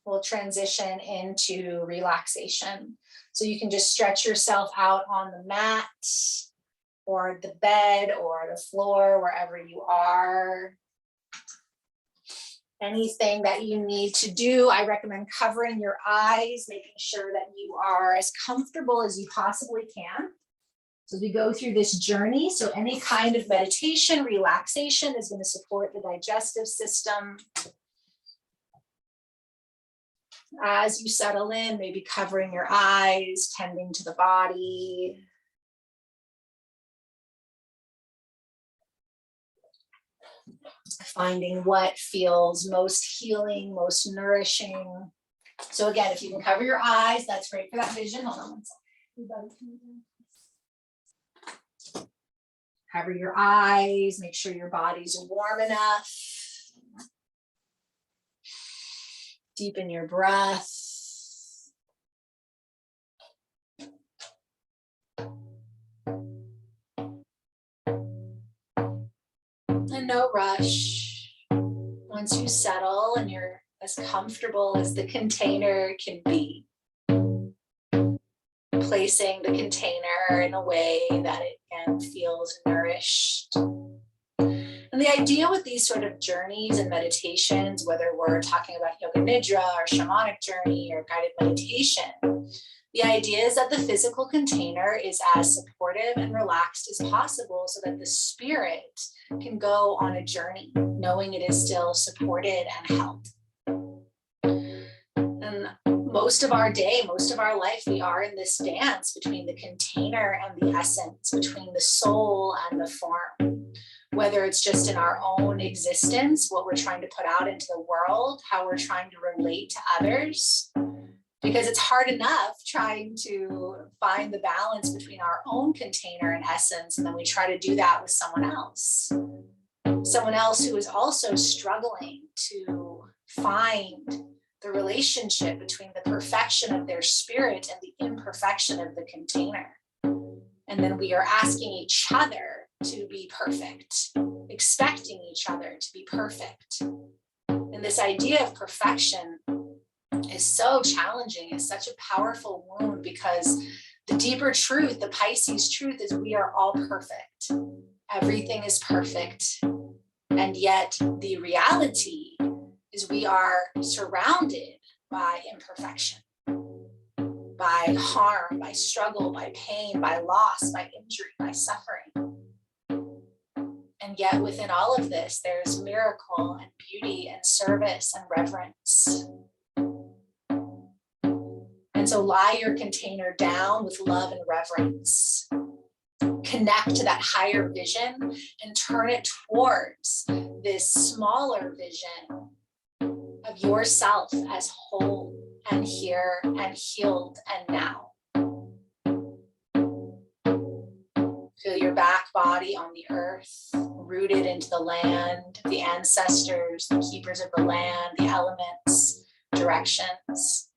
we'll transition into relaxation. So you can just stretch yourself out on the mat or the bed or the floor, wherever you are. Anything that you need to do, I recommend covering your eyes, making sure that you are as comfortable as you possibly can. So as we go through this journey, so any kind of meditation, relaxation is going to support the digestive system. As you settle in, maybe covering your eyes, tending to the body. Finding what feels most healing, most nourishing. So again, if you can cover your eyes, that's great for that vision. Hold on one second. Cover your eyes, make sure your body's warm enough. Deepen your breath. And no rush. Once you settle and you're as comfortable as the container can be, placing the container in a way that it again feels nourished. And the idea with these sort of journeys and meditations, whether we're talking about yoga nidra or shamanic journey or guided meditation, the idea is that the physical container is as supportive and relaxed as possible so that the spirit can go on a journey, knowing it is still supported and held. And most of our day, most of our life, we are in this dance between the container and the essence, between the soul and the form. Whether it's just in our own existence, what we're trying to put out into the world, how we're trying to relate to others. Because it's hard enough trying to find the balance between our own container and essence, and then we try to do that with someone else who is also struggling to find the relationship between the perfection of their spirit and the imperfection of the container. And then we are asking each other to be perfect, expecting each other to be perfect. And this idea of perfection is so challenging. It's such a powerful wound because the deeper truth, the Pisces truth, is we are all perfect. Everything is perfect. And yet the reality is we are surrounded by imperfection, by harm, by struggle, by pain, by loss, by injury, by suffering. And yet within all of this, there's miracle and beauty and service and reverence. And so lie your container down with love and reverence. Connect to that higher vision and turn it towards this smaller vision of yourself as whole and here and healed and now. Feel your back body on the earth, rooted into the land, the ancestors, the keepers of the land, the elements, directions.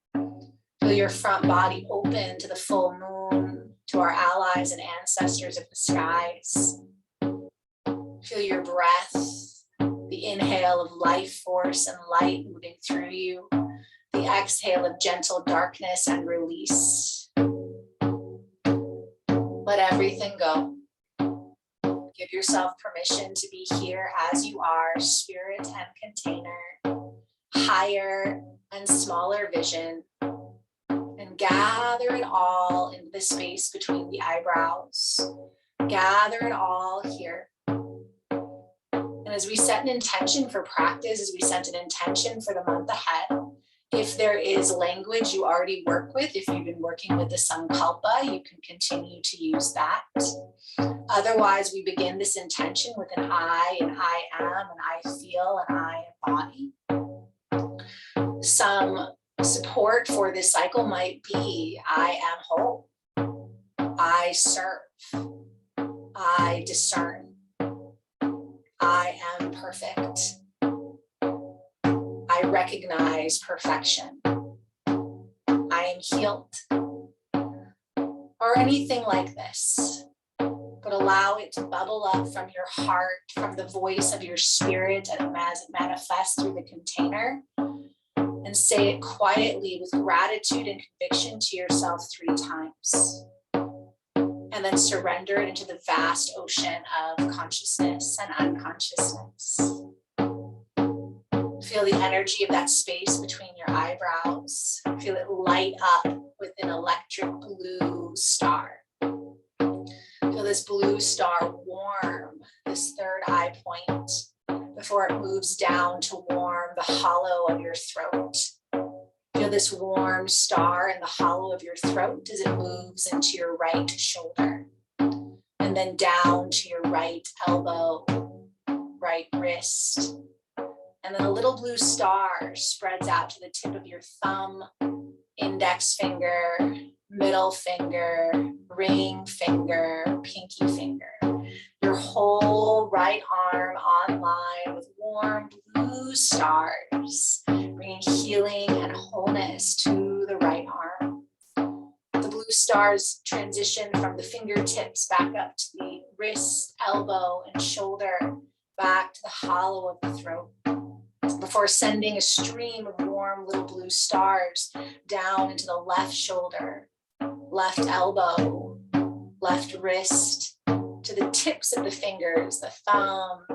Feel your front body open to the full moon, to our allies and ancestors of the skies. Feel your breath, the inhale of life force and light moving through you, the exhale of gentle darkness and release. Let everything go. Give yourself permission to be here as you are, spirit and container, higher and smaller vision, and gather it all into the space between the eyebrows. Gather it all here. And as we set an intention for practice, as we set an intention for the month ahead, if there is language you already work with, if you've been working with the Sankalpa, you can continue to use that. Otherwise, we begin this intention with an I, and I am, and I feel, and I embody. Some support for this cycle might be I am whole, I serve, I discern, I am perfect, I recognize perfection, I am healed, or anything like this. But allow it to bubble up from your heart, from the voice of your spirit as it manifests through the container. And say it quietly with gratitude and conviction to yourself 3 times. And then surrender it into the vast ocean of consciousness and unconsciousness. Feel the energy of that space between your eyebrows. Feel it light up with an electric blue star. Feel this blue star warm this third eye point before it moves down to warm the hollow of your throat. Feel this warm star in the hollow of your throat as it moves into your right shoulder and then down to your right elbow, right wrist. And then a little blue star spreads out to the tip of your thumb, index finger, middle finger, ring finger, pinky finger. Your whole right arm on line with warm blue stars, bringing healing and wholeness to the right arm. The blue stars transition from the fingertips back up to the wrist, elbow, and shoulder, back to the hollow of the throat, before sending a stream of warm little blue stars down into the left shoulder, left elbow, left wrist, to the tips of the fingers, the thumb,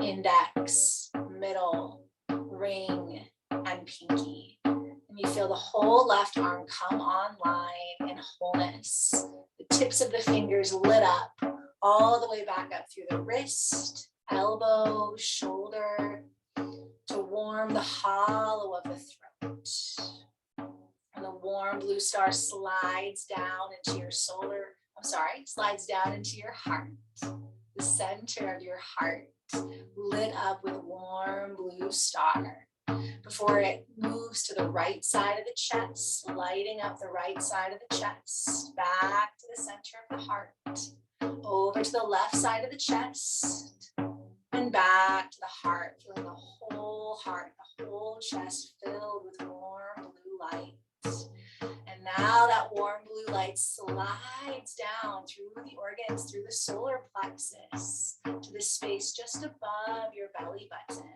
index, middle, ring, and pinky. And you feel the whole left arm come online in wholeness. The tips of the fingers lit up all the way back up through the wrist, elbow, shoulder, to warm the hollow of the throat. And the warm blue star slides down into your slides down into your heart, the center of your heart, lit up with warm blue star, before it moves to the right side of the chest, lighting up the right side of the chest, back to the center of the heart, over to the left side of the chest, and back to the heart, feeling the whole heart, the whole chest filled with warm blue light. And now that warm blue light slides down through the organs, through the solar plexus, to the space just above your belly button,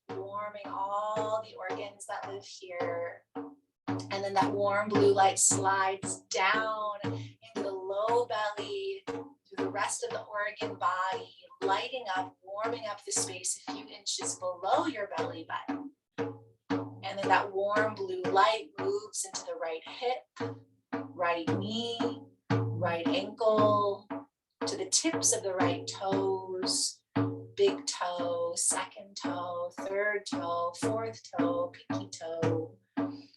warming all the organs that live here. And then that warm blue light slides down into the low belly, through the rest of the organ body, lighting up, warming up the space a few inches below your belly button. And then that warm blue light moves into the right hip, right knee, right ankle, to the tips of the right toes, big toe, second toe, third toe, fourth toe, pinky toe.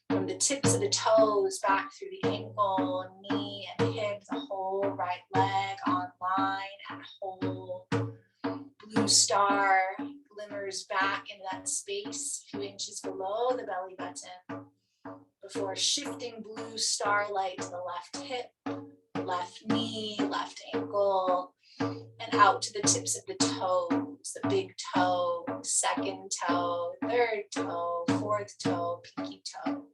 From the tips of the toes back through the ankle, knee, and hip, the whole right leg online and whole. Blue star glimmers back into that space a few inches below the belly button, before shifting blue starlight to the left hip, left knee, left ankle, and out to the tips of the toes, the big toe, second toe, third toe, fourth toe, pinky toe.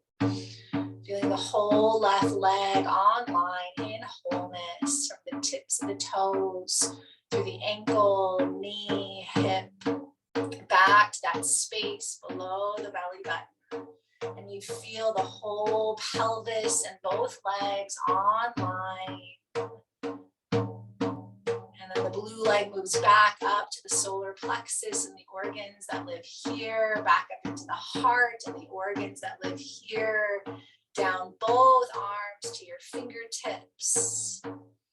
Feeling the whole left leg online in wholeness, from the tips of the toes, through the ankle, knee, hip, back to that space below the belly button. And you feel the whole pelvis and both legs online. And then the blue light moves back up to the solar plexus and the organs that live here, back up into the heart and the organs that live here, down both arms to your fingertips.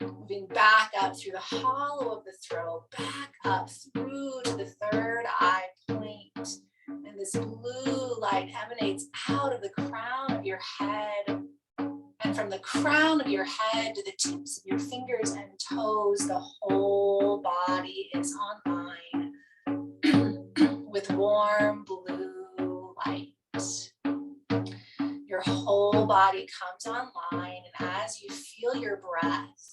Moving back up through the hollow of the throat, back up through to the third eye point. And this blue light emanates out of the crown of your head. And from the crown of your head to the tips of your fingers and toes, the whole body is online with warm blue light. Your whole body comes online, and as you feel your breath,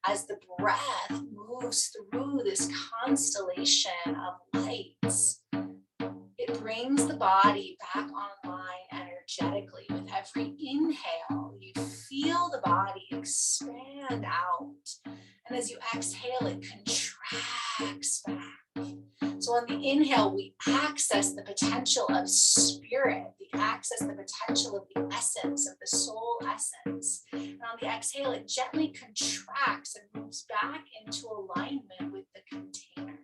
as the breath moves through this constellation of lights, it brings the body back online energetically. With every inhale, you feel the body expand out, and as you exhale, it contracts back. So on the inhale, we access the potential of spirit, we access the potential of the essence, of the soul essence. And on the exhale, it gently contracts and moves back into alignment with the container.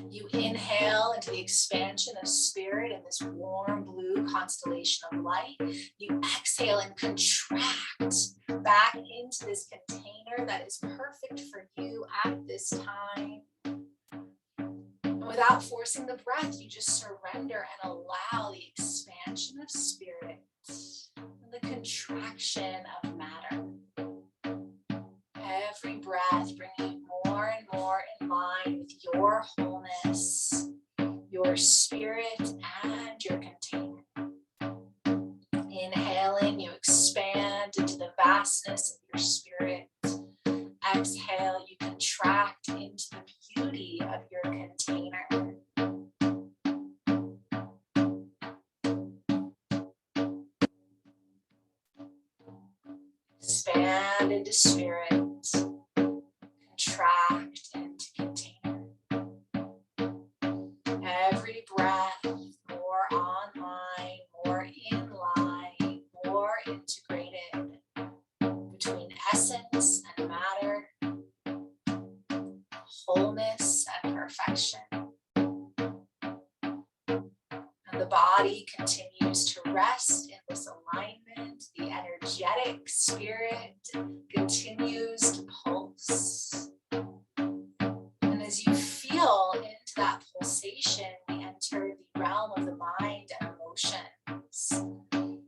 You inhale into the expansion of spirit in this warm blue constellation of light. You exhale and contract back into this container container that is perfect for you at this time. And without forcing the breath, you just surrender and allow the expansion of spirit and the contraction of matter. Every breath bringing more and more in line with your wholeness, your spirit, and your container. Inhaling, you expand into the vastness of your spirit. Exhale, you contract into the beauty of your container. Expand into spirit. Contract into container. Every breath more online, more in line, more integrated between essence and matter, wholeness and perfection. And the body continues to rest in this alignment. The energetic spirit continues to pulse. And as you feel into that pulsation, we enter the realm of the mind and emotions.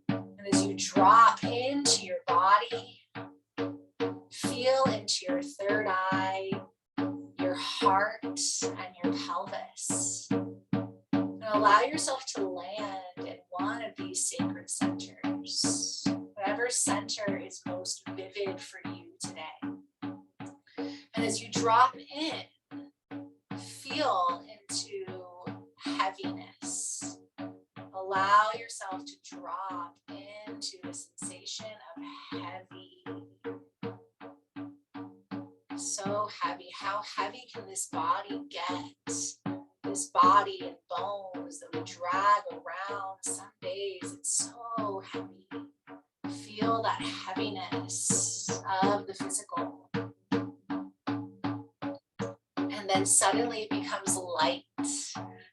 And as you drop into your body, feel into your third eye, your heart, and your pelvis. And allow yourself to land in one of these sacred centers, whatever center is most vivid for you today. And as you drop in, feel into heaviness. Allow yourself to drop into the sensation of heavy. So heavy. How heavy can this body get? This body and bones that we drag around. Some days it's so heavy. Feel that heaviness of the physical. And then suddenly it becomes light.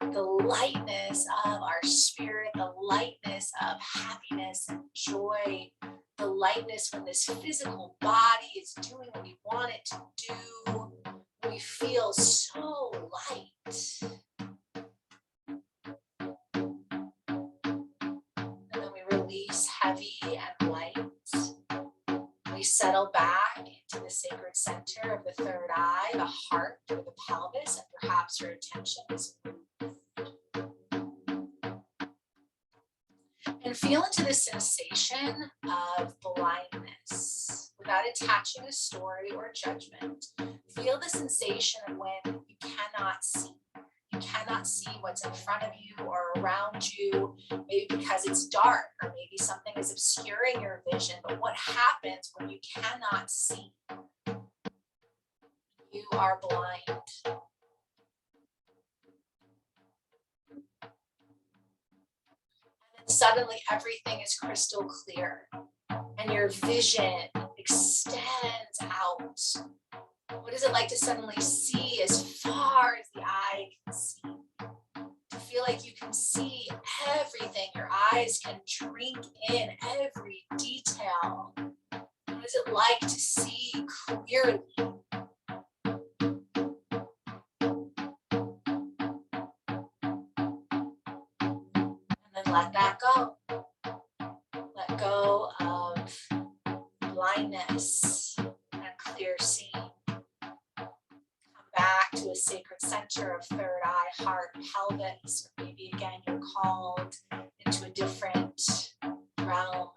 The lightness of our spirit, the lightness of happiness and joy, the lightness when this physical body is doing what we want it to do. We feel so light. And then we release heavy and light. We settle back into the sacred center of the third eye, the heart, or the pelvis, and perhaps your attention is moved. And feel into the sensation of blindness without attaching a story or judgment. Feel the sensation of when you cannot see. You cannot see what's in front of you or around you, maybe because it's dark or maybe something is obscuring your vision. But what happens when you cannot see? You are blind. And suddenly everything is crystal clear and your vision extends out. What is it like to suddenly see as far as the eye can see? To feel like you can see everything. Your eyes can drink in every detail. What is it like to see clearly? And then let that go. Let go of blindness and clear seeing. Back to a sacred center of third eye, heart, pelvis, or maybe again you're called into a different realm.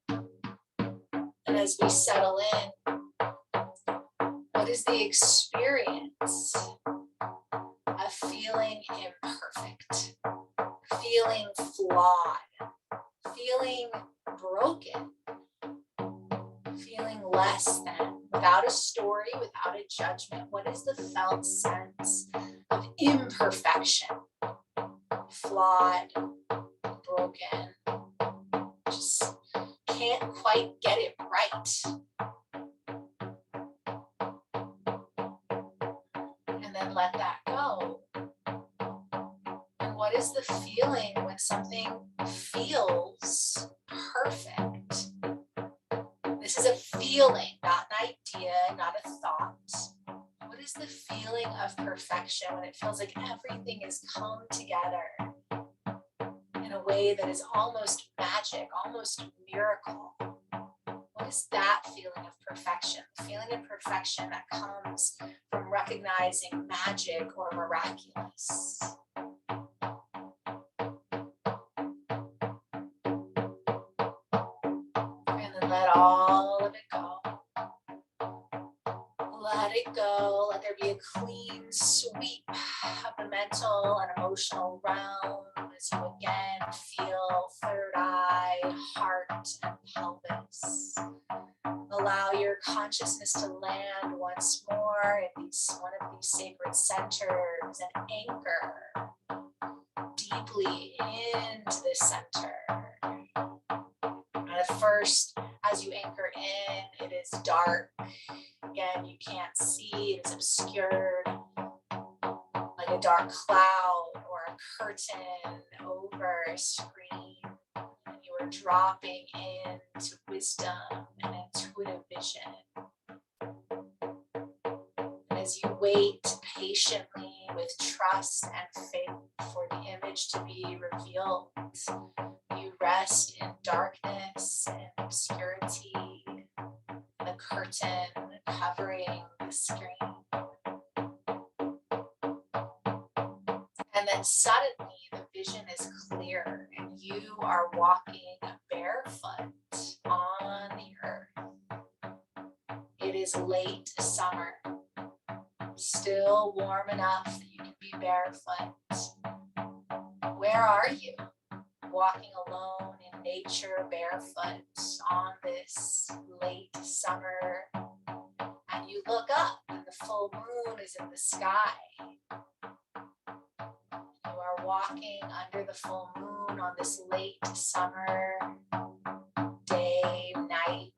And as we settle in, what is the experience of feeling imperfect, feeling flawed, feeling broken, feeling less than, without a story, without a judgment? What is the felt sense of imperfection? Flawed, broken, just can't quite get it right. And then let that go. And what is the feeling when something feels perfect? This is a feeling, not an idea, not a feeling of perfection, when it feels like everything has come together in a way that is almost magic, almost miracle. What is that feeling of perfection? The feeling of perfection that comes from recognizing magic or miraculous. And then let all of it go. Let it go. Let there be a clean sweep of the mental and emotional realm as you again feel third eye, heart, and pelvis. Allow your consciousness to land once more in one of these sacred centers and anchor deeply into this center. And at first, as you anchor in, it is dark. Again, you can't see, it is obscured like a dark cloud or a curtain over a screen. And you are dropping into wisdom and intuitive vision. And as you wait patiently with trust and faith for the image to be revealed, you rest in darkness and obscurity, and the curtain covering the screen. And then suddenly the vision is clear and you are walking barefoot on the earth. It is late summer, still warm enough that you can be barefoot. Where are you? Walking alone in nature, barefoot on this late summer, and you look up and the full moon is in the sky. You are walking under the full moon on this late summer day, night.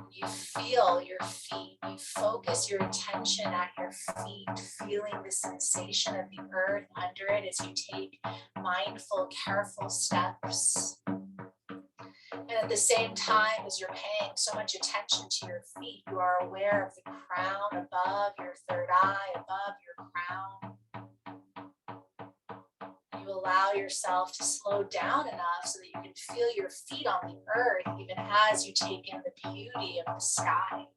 You feel your feet, you focus your attention at your feet, feeling the sensation of the earth under it as you take mindful, careful steps. And at the same time as you're paying so much attention to your feet, you are aware of the crown above your third eye, above your crown. You allow yourself to slow down enough so that you can feel your feet on the earth, even as you take in the beauty of the sky.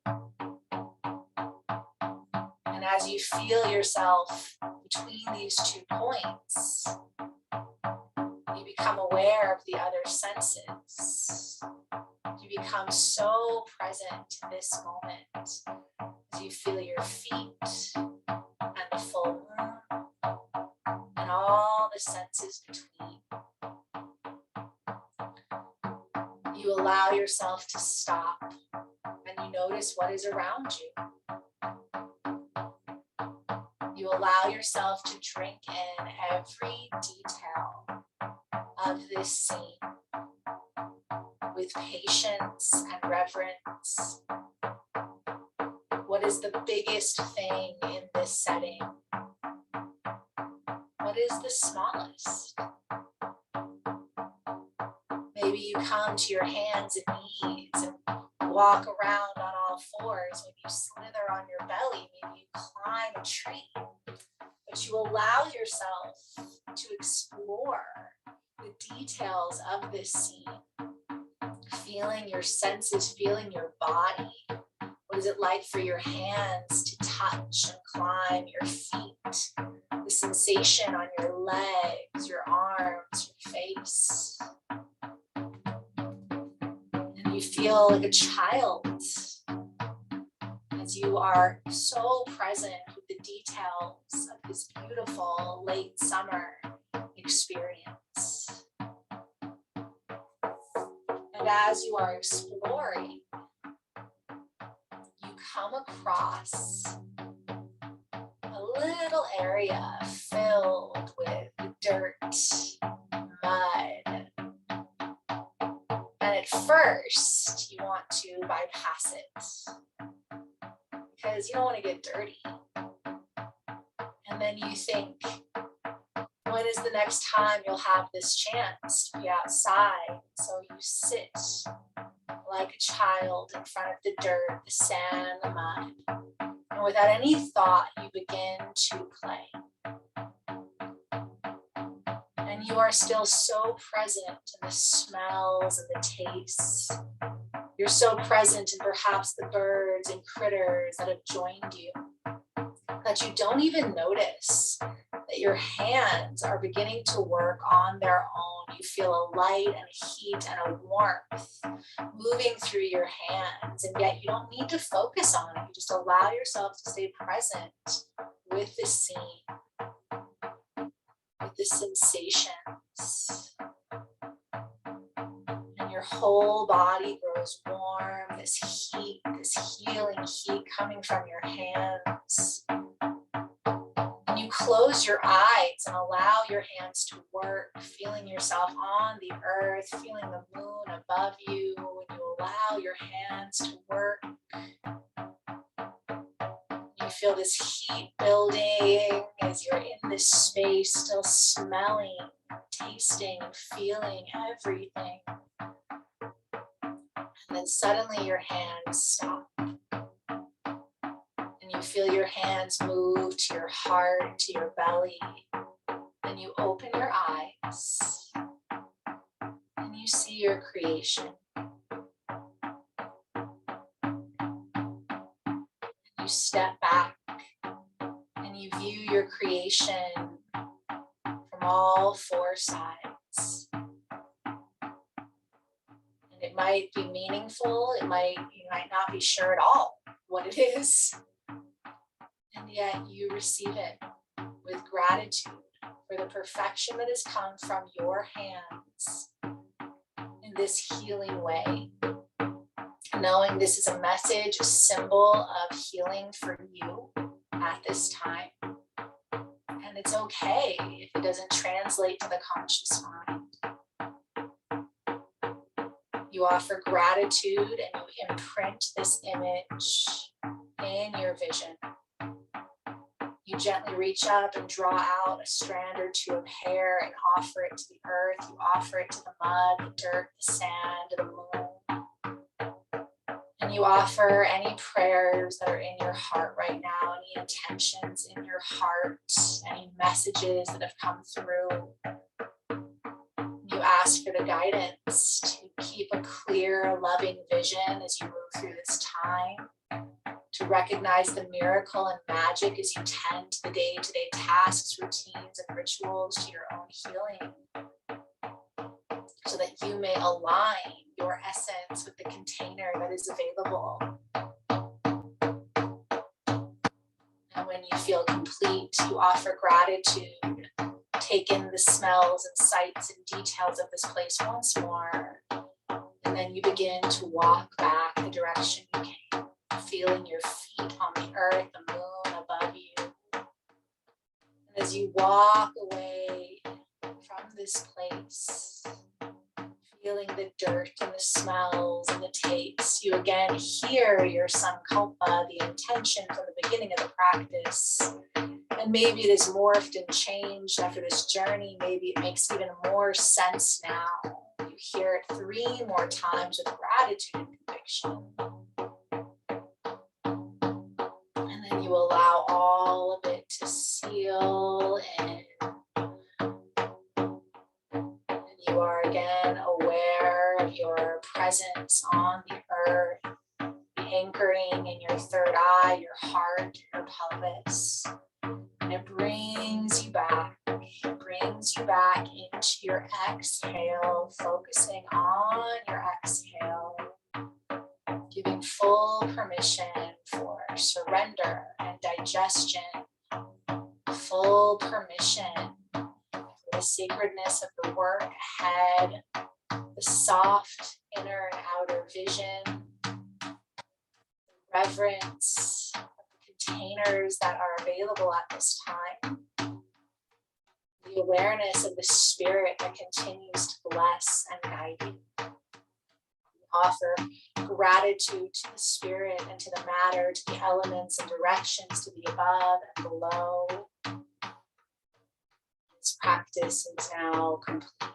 And as you feel yourself between these 2 points, you become aware of the other senses. You become so present in this moment as you feel your feet and the full moon and all the senses between. You allow yourself to stop and you notice what is around you. You allow yourself to drink in every detail of this scene with patience and reverence. What is the biggest thing in this setting? What is the smallest? Maybe you come to your hands and knees and walk around on all fours. Maybe you slither on your belly. Maybe you climb a tree. But you allow yourself to explore the details of this scene, feeling your senses, feeling your body. What is it like for your hands to touch and climb your feet? The sensation on your legs, your arms, your face. And you feel like a child as you are so present with the details of this beautiful late summer experience. And as you are exploring, you come across a little area filled with dirt, mud. And at first, you want to bypass it because you don't want to get dirty. And then you think, when is the next time you'll have this chance to be outside? So you sit like a child in front of the dirt, the sand, the mud, And without any thought, you begin to play. And you are still so present in the smells and the tastes. You're so present in perhaps the birds and critters that have joined you, that you don't even notice that your hands are beginning to work on their own. You feel a light and a heat and a warmth moving through your hands, and yet you don't need to focus on it. You just allow yourself to stay present with the scene, with the sensations. And your whole body grows warm, this heat, this healing heat coming from your hands. And you close your eyes and allow your hands to work, feeling yourself on the earth, feeling the moon above you. When you allow your hands to work, you feel this heat building as you're in this space, still smelling, tasting, and feeling everything. And then suddenly your hands stop. And you feel your hands move to your heart, to your belly. And you open your eyes. And you see your creation. You step back and you view your creation from all four sides. And it might be meaningful, you might not be sure at all what it is. And yet you receive it with gratitude for the perfection that has come from your hands in this healing way. Knowing this is a message, a symbol of healing for you at this time. And it's okay if it doesn't translate to the conscious mind. You offer gratitude and you imprint this image in your vision. You gently reach up and draw out a strand or two of hair and offer it to the earth. You offer it to the mud, the dirt, the sand, the moon. And you offer any prayers that are in your heart right now, any intentions in your heart, any messages that have come through. You ask for the guidance to keep a clear, loving vision as you move through this time, to recognize the miracle and magic as you tend to the day-to-day tasks, routines, and rituals to your own healing, so that you may align your essence with the container that is available. And when you feel complete, you offer gratitude. Take in the smells and sights and details of this place once more. And then you begin to walk back the direction you came, feeling your feet on the earth, the moon above you. And as you walk away from this place, feeling the dirt and the smells and the tastes, you again hear your sankalpa, the intention from the beginning of the practice. And maybe it is morphed and changed after this journey. Maybe it makes even more sense now. You hear it 3 more times with gratitude and conviction. And then you allow all of it to seal in. And you are again aware of your presence on the earth, anchoring in your third eye, your heart, your pelvis. And it brings you back. It brings you back into your exhale, focusing on your exhale, giving full permission for surrender and digestion, full permission for the sacredness of the work ahead, the soft inner and outer vision, reverence of the containers that are available at this time, the awareness of the spirit that continues to bless and guide you. Offer gratitude to the spirit and to the matter, to the elements and directions, to the above and below. This practice is now complete.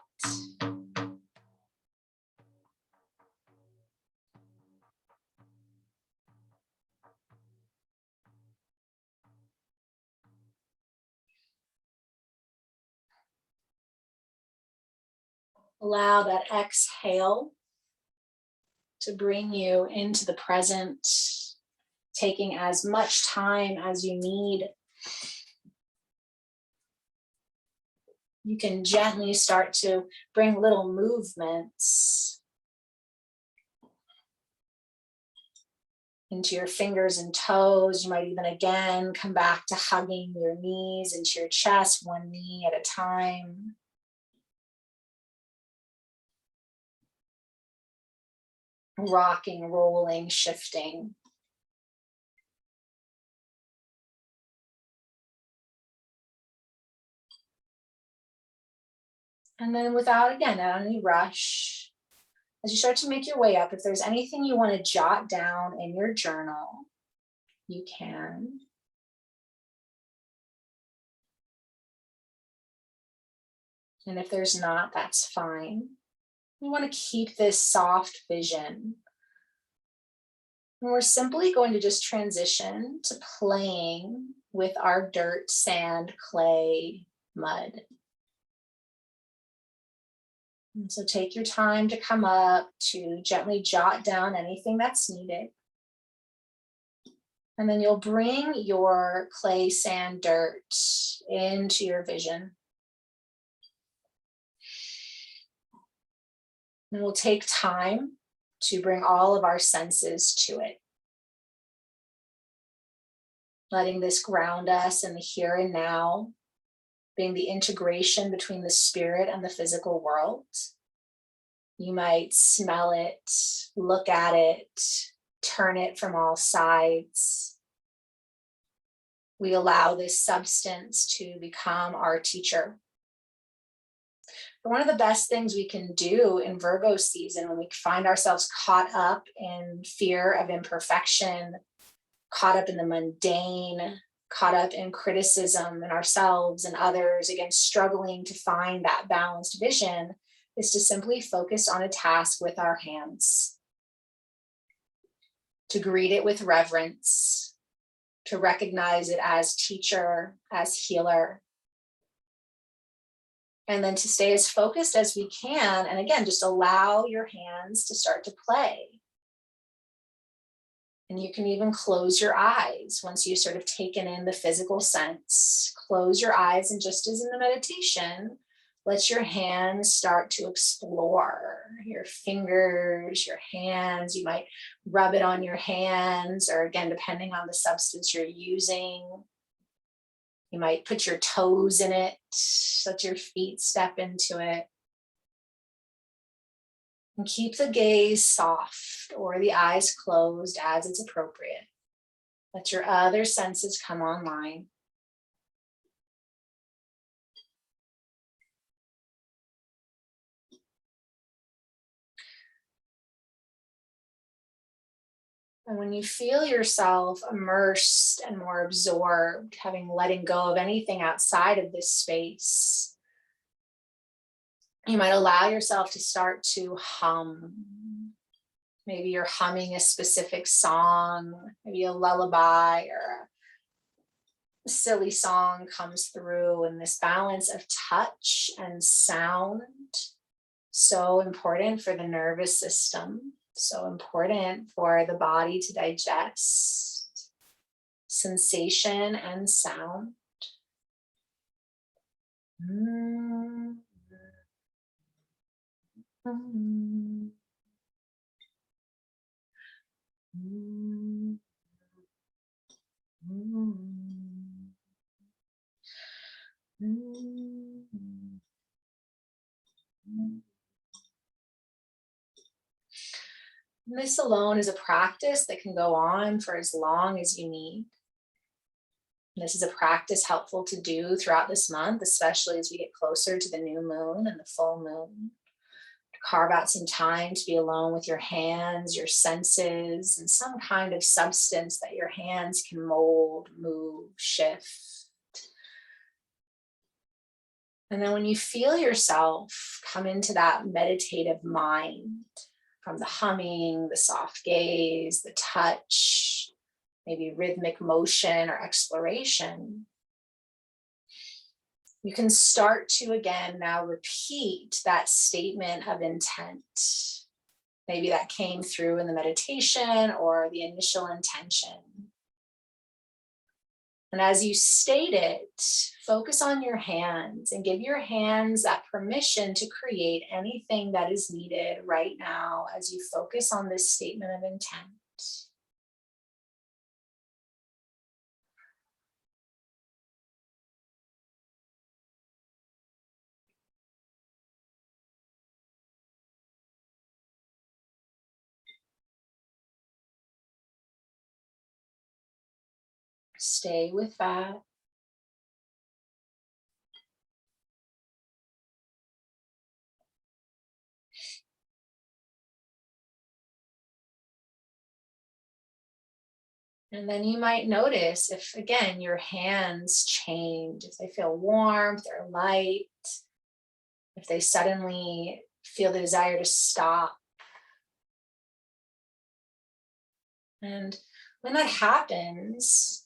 Allow that exhale to bring you into the present, taking as much time as you need. You can gently start to bring little movements into your fingers and toes. You might even again come back to hugging your knees into your chest, one knee at a time. Rocking, rolling, shifting. And then without, again, any rush, as you start to make your way up, if there's anything you want to jot down in your journal, you can. And if there's not, that's fine. We want to keep this soft vision. And we're simply going to just transition to playing with our dirt, sand, clay, mud. And so take your time to come up, to gently jot down anything that's needed. And then you'll bring your clay, sand, dirt into your vision. And we'll take time to bring all of our senses to it. Letting this ground us in the here and now, being the integration between the spirit and the physical world. You might smell it, look at it, turn it from all sides. We allow this substance to become our teacher. But one of the best things we can do in Virgo season, when we find ourselves caught up in fear of imperfection, caught up in the mundane, caught up in criticism in ourselves and others, again, struggling to find that balanced vision, is to simply focus on a task with our hands, to greet it with reverence, to recognize it as teacher, as healer, and then to stay as focused as we can. And again, just allow your hands to start to play. And you can even close your eyes once you've sort of taken in the physical sense. Close your eyes, and just as in the meditation, let your hands start to explore your fingers, your hands. You might rub it on your hands, or again, depending on the substance you're using, you might put your toes in it, let your feet step into it. And keep the gaze soft or the eyes closed as it's appropriate. Let your other senses come online. And when you feel yourself immersed and more absorbed, having letting go of anything outside of this space, you might allow yourself to start to hum. Maybe you're humming a specific song, maybe a lullaby or a silly song comes through, and this balance of touch and sound, so important for the nervous system, so important for the body to digest sensation and sound. This alone is a practice that can go on for as long as you need. This is a practice helpful to do throughout this month, especially as we get closer to the new moon and the full moon. Carve out some time to be alone with your hands, your senses, and some kind of substance that your hands can mold, move, shift. And then when you feel yourself come into that meditative mind, from the humming, the soft gaze, the touch, maybe rhythmic motion or exploration, You can start to again now repeat that statement of intent. Maybe that came through in the meditation or the initial intention. And as you state it, focus on your hands and give your hands that permission to create anything that is needed right now as you focus on this statement of intent. Stay with that. And then you might notice if, again, your hands change, if they feel warmth or light, if they suddenly feel the desire to stop. And when that happens,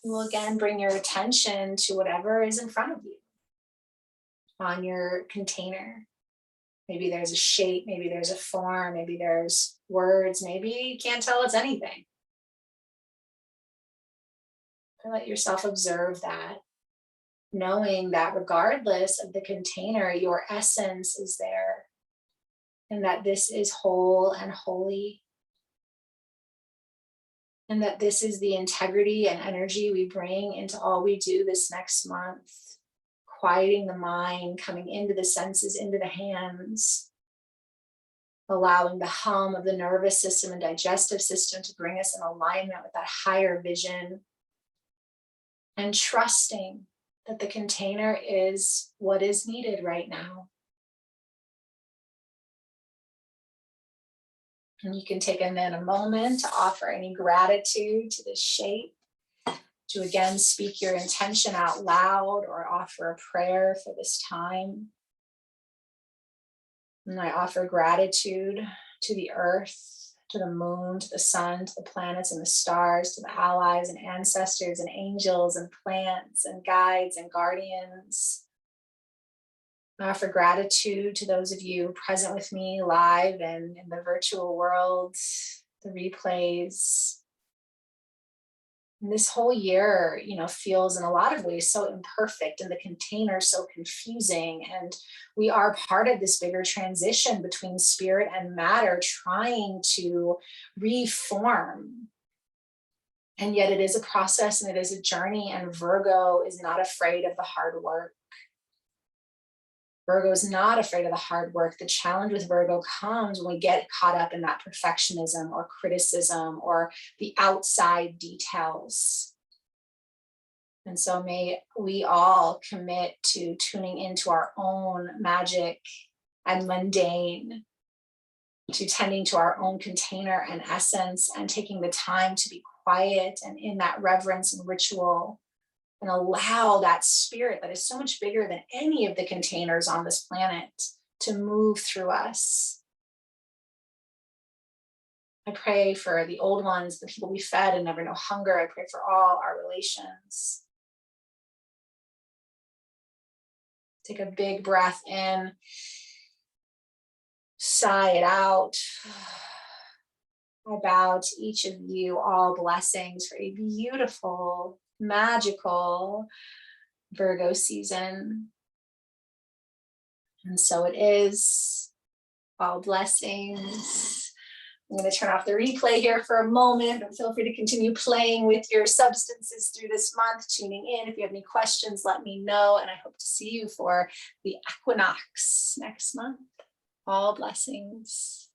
you will again bring your attention to whatever is in front of you on your container. Maybe there's a shape, maybe there's a form, maybe there's words, maybe you can't tell it's anything. And let yourself observe that, knowing that regardless of the container, your essence is there and that this is whole and holy. And that this is the integrity and energy we bring into all we do this next month, quieting the mind, coming into the senses, into the hands, allowing the hum of the nervous system and digestive system to bring us in alignment with that higher vision, and trusting that the container is what is needed right now. And you can take a moment to offer any gratitude to this shape, to again speak your intention out loud or offer a prayer for this time. And I offer gratitude to the earth, to the moon, to the sun, to the planets and the stars, to the allies and ancestors and angels and plants and guides and guardians. I offer gratitude to those of you present with me live and in the virtual world, the replays. And this whole year, feels in a lot of ways so imperfect and the container so confusing. And we are part of this bigger transition between spirit and matter, trying to reform. And yet it is a process and it is a journey, and Virgo is not afraid of the hard work. Virgo is not afraid of the hard work. The challenge with Virgo comes when we get caught up in that perfectionism or criticism or the outside details. And so may we all commit to tuning into our own magic and mundane, to tending to our own container and essence, and taking the time to be quiet and in that reverence and ritual, and allow that spirit that is so much bigger than any of the containers on this planet to move through us. I pray for the old ones, the people we fed and never know hunger. I pray for all our relations. Take a big breath in, sigh it out. I bow to each of you, all blessings for a beautiful, magical Virgo season. And so it is. All blessings. I'm going to turn off the replay here for a moment, but feel free to continue playing with your substances through this month, tuning in. If you have any questions, let me know. And I hope to see you for the equinox next month. All blessings.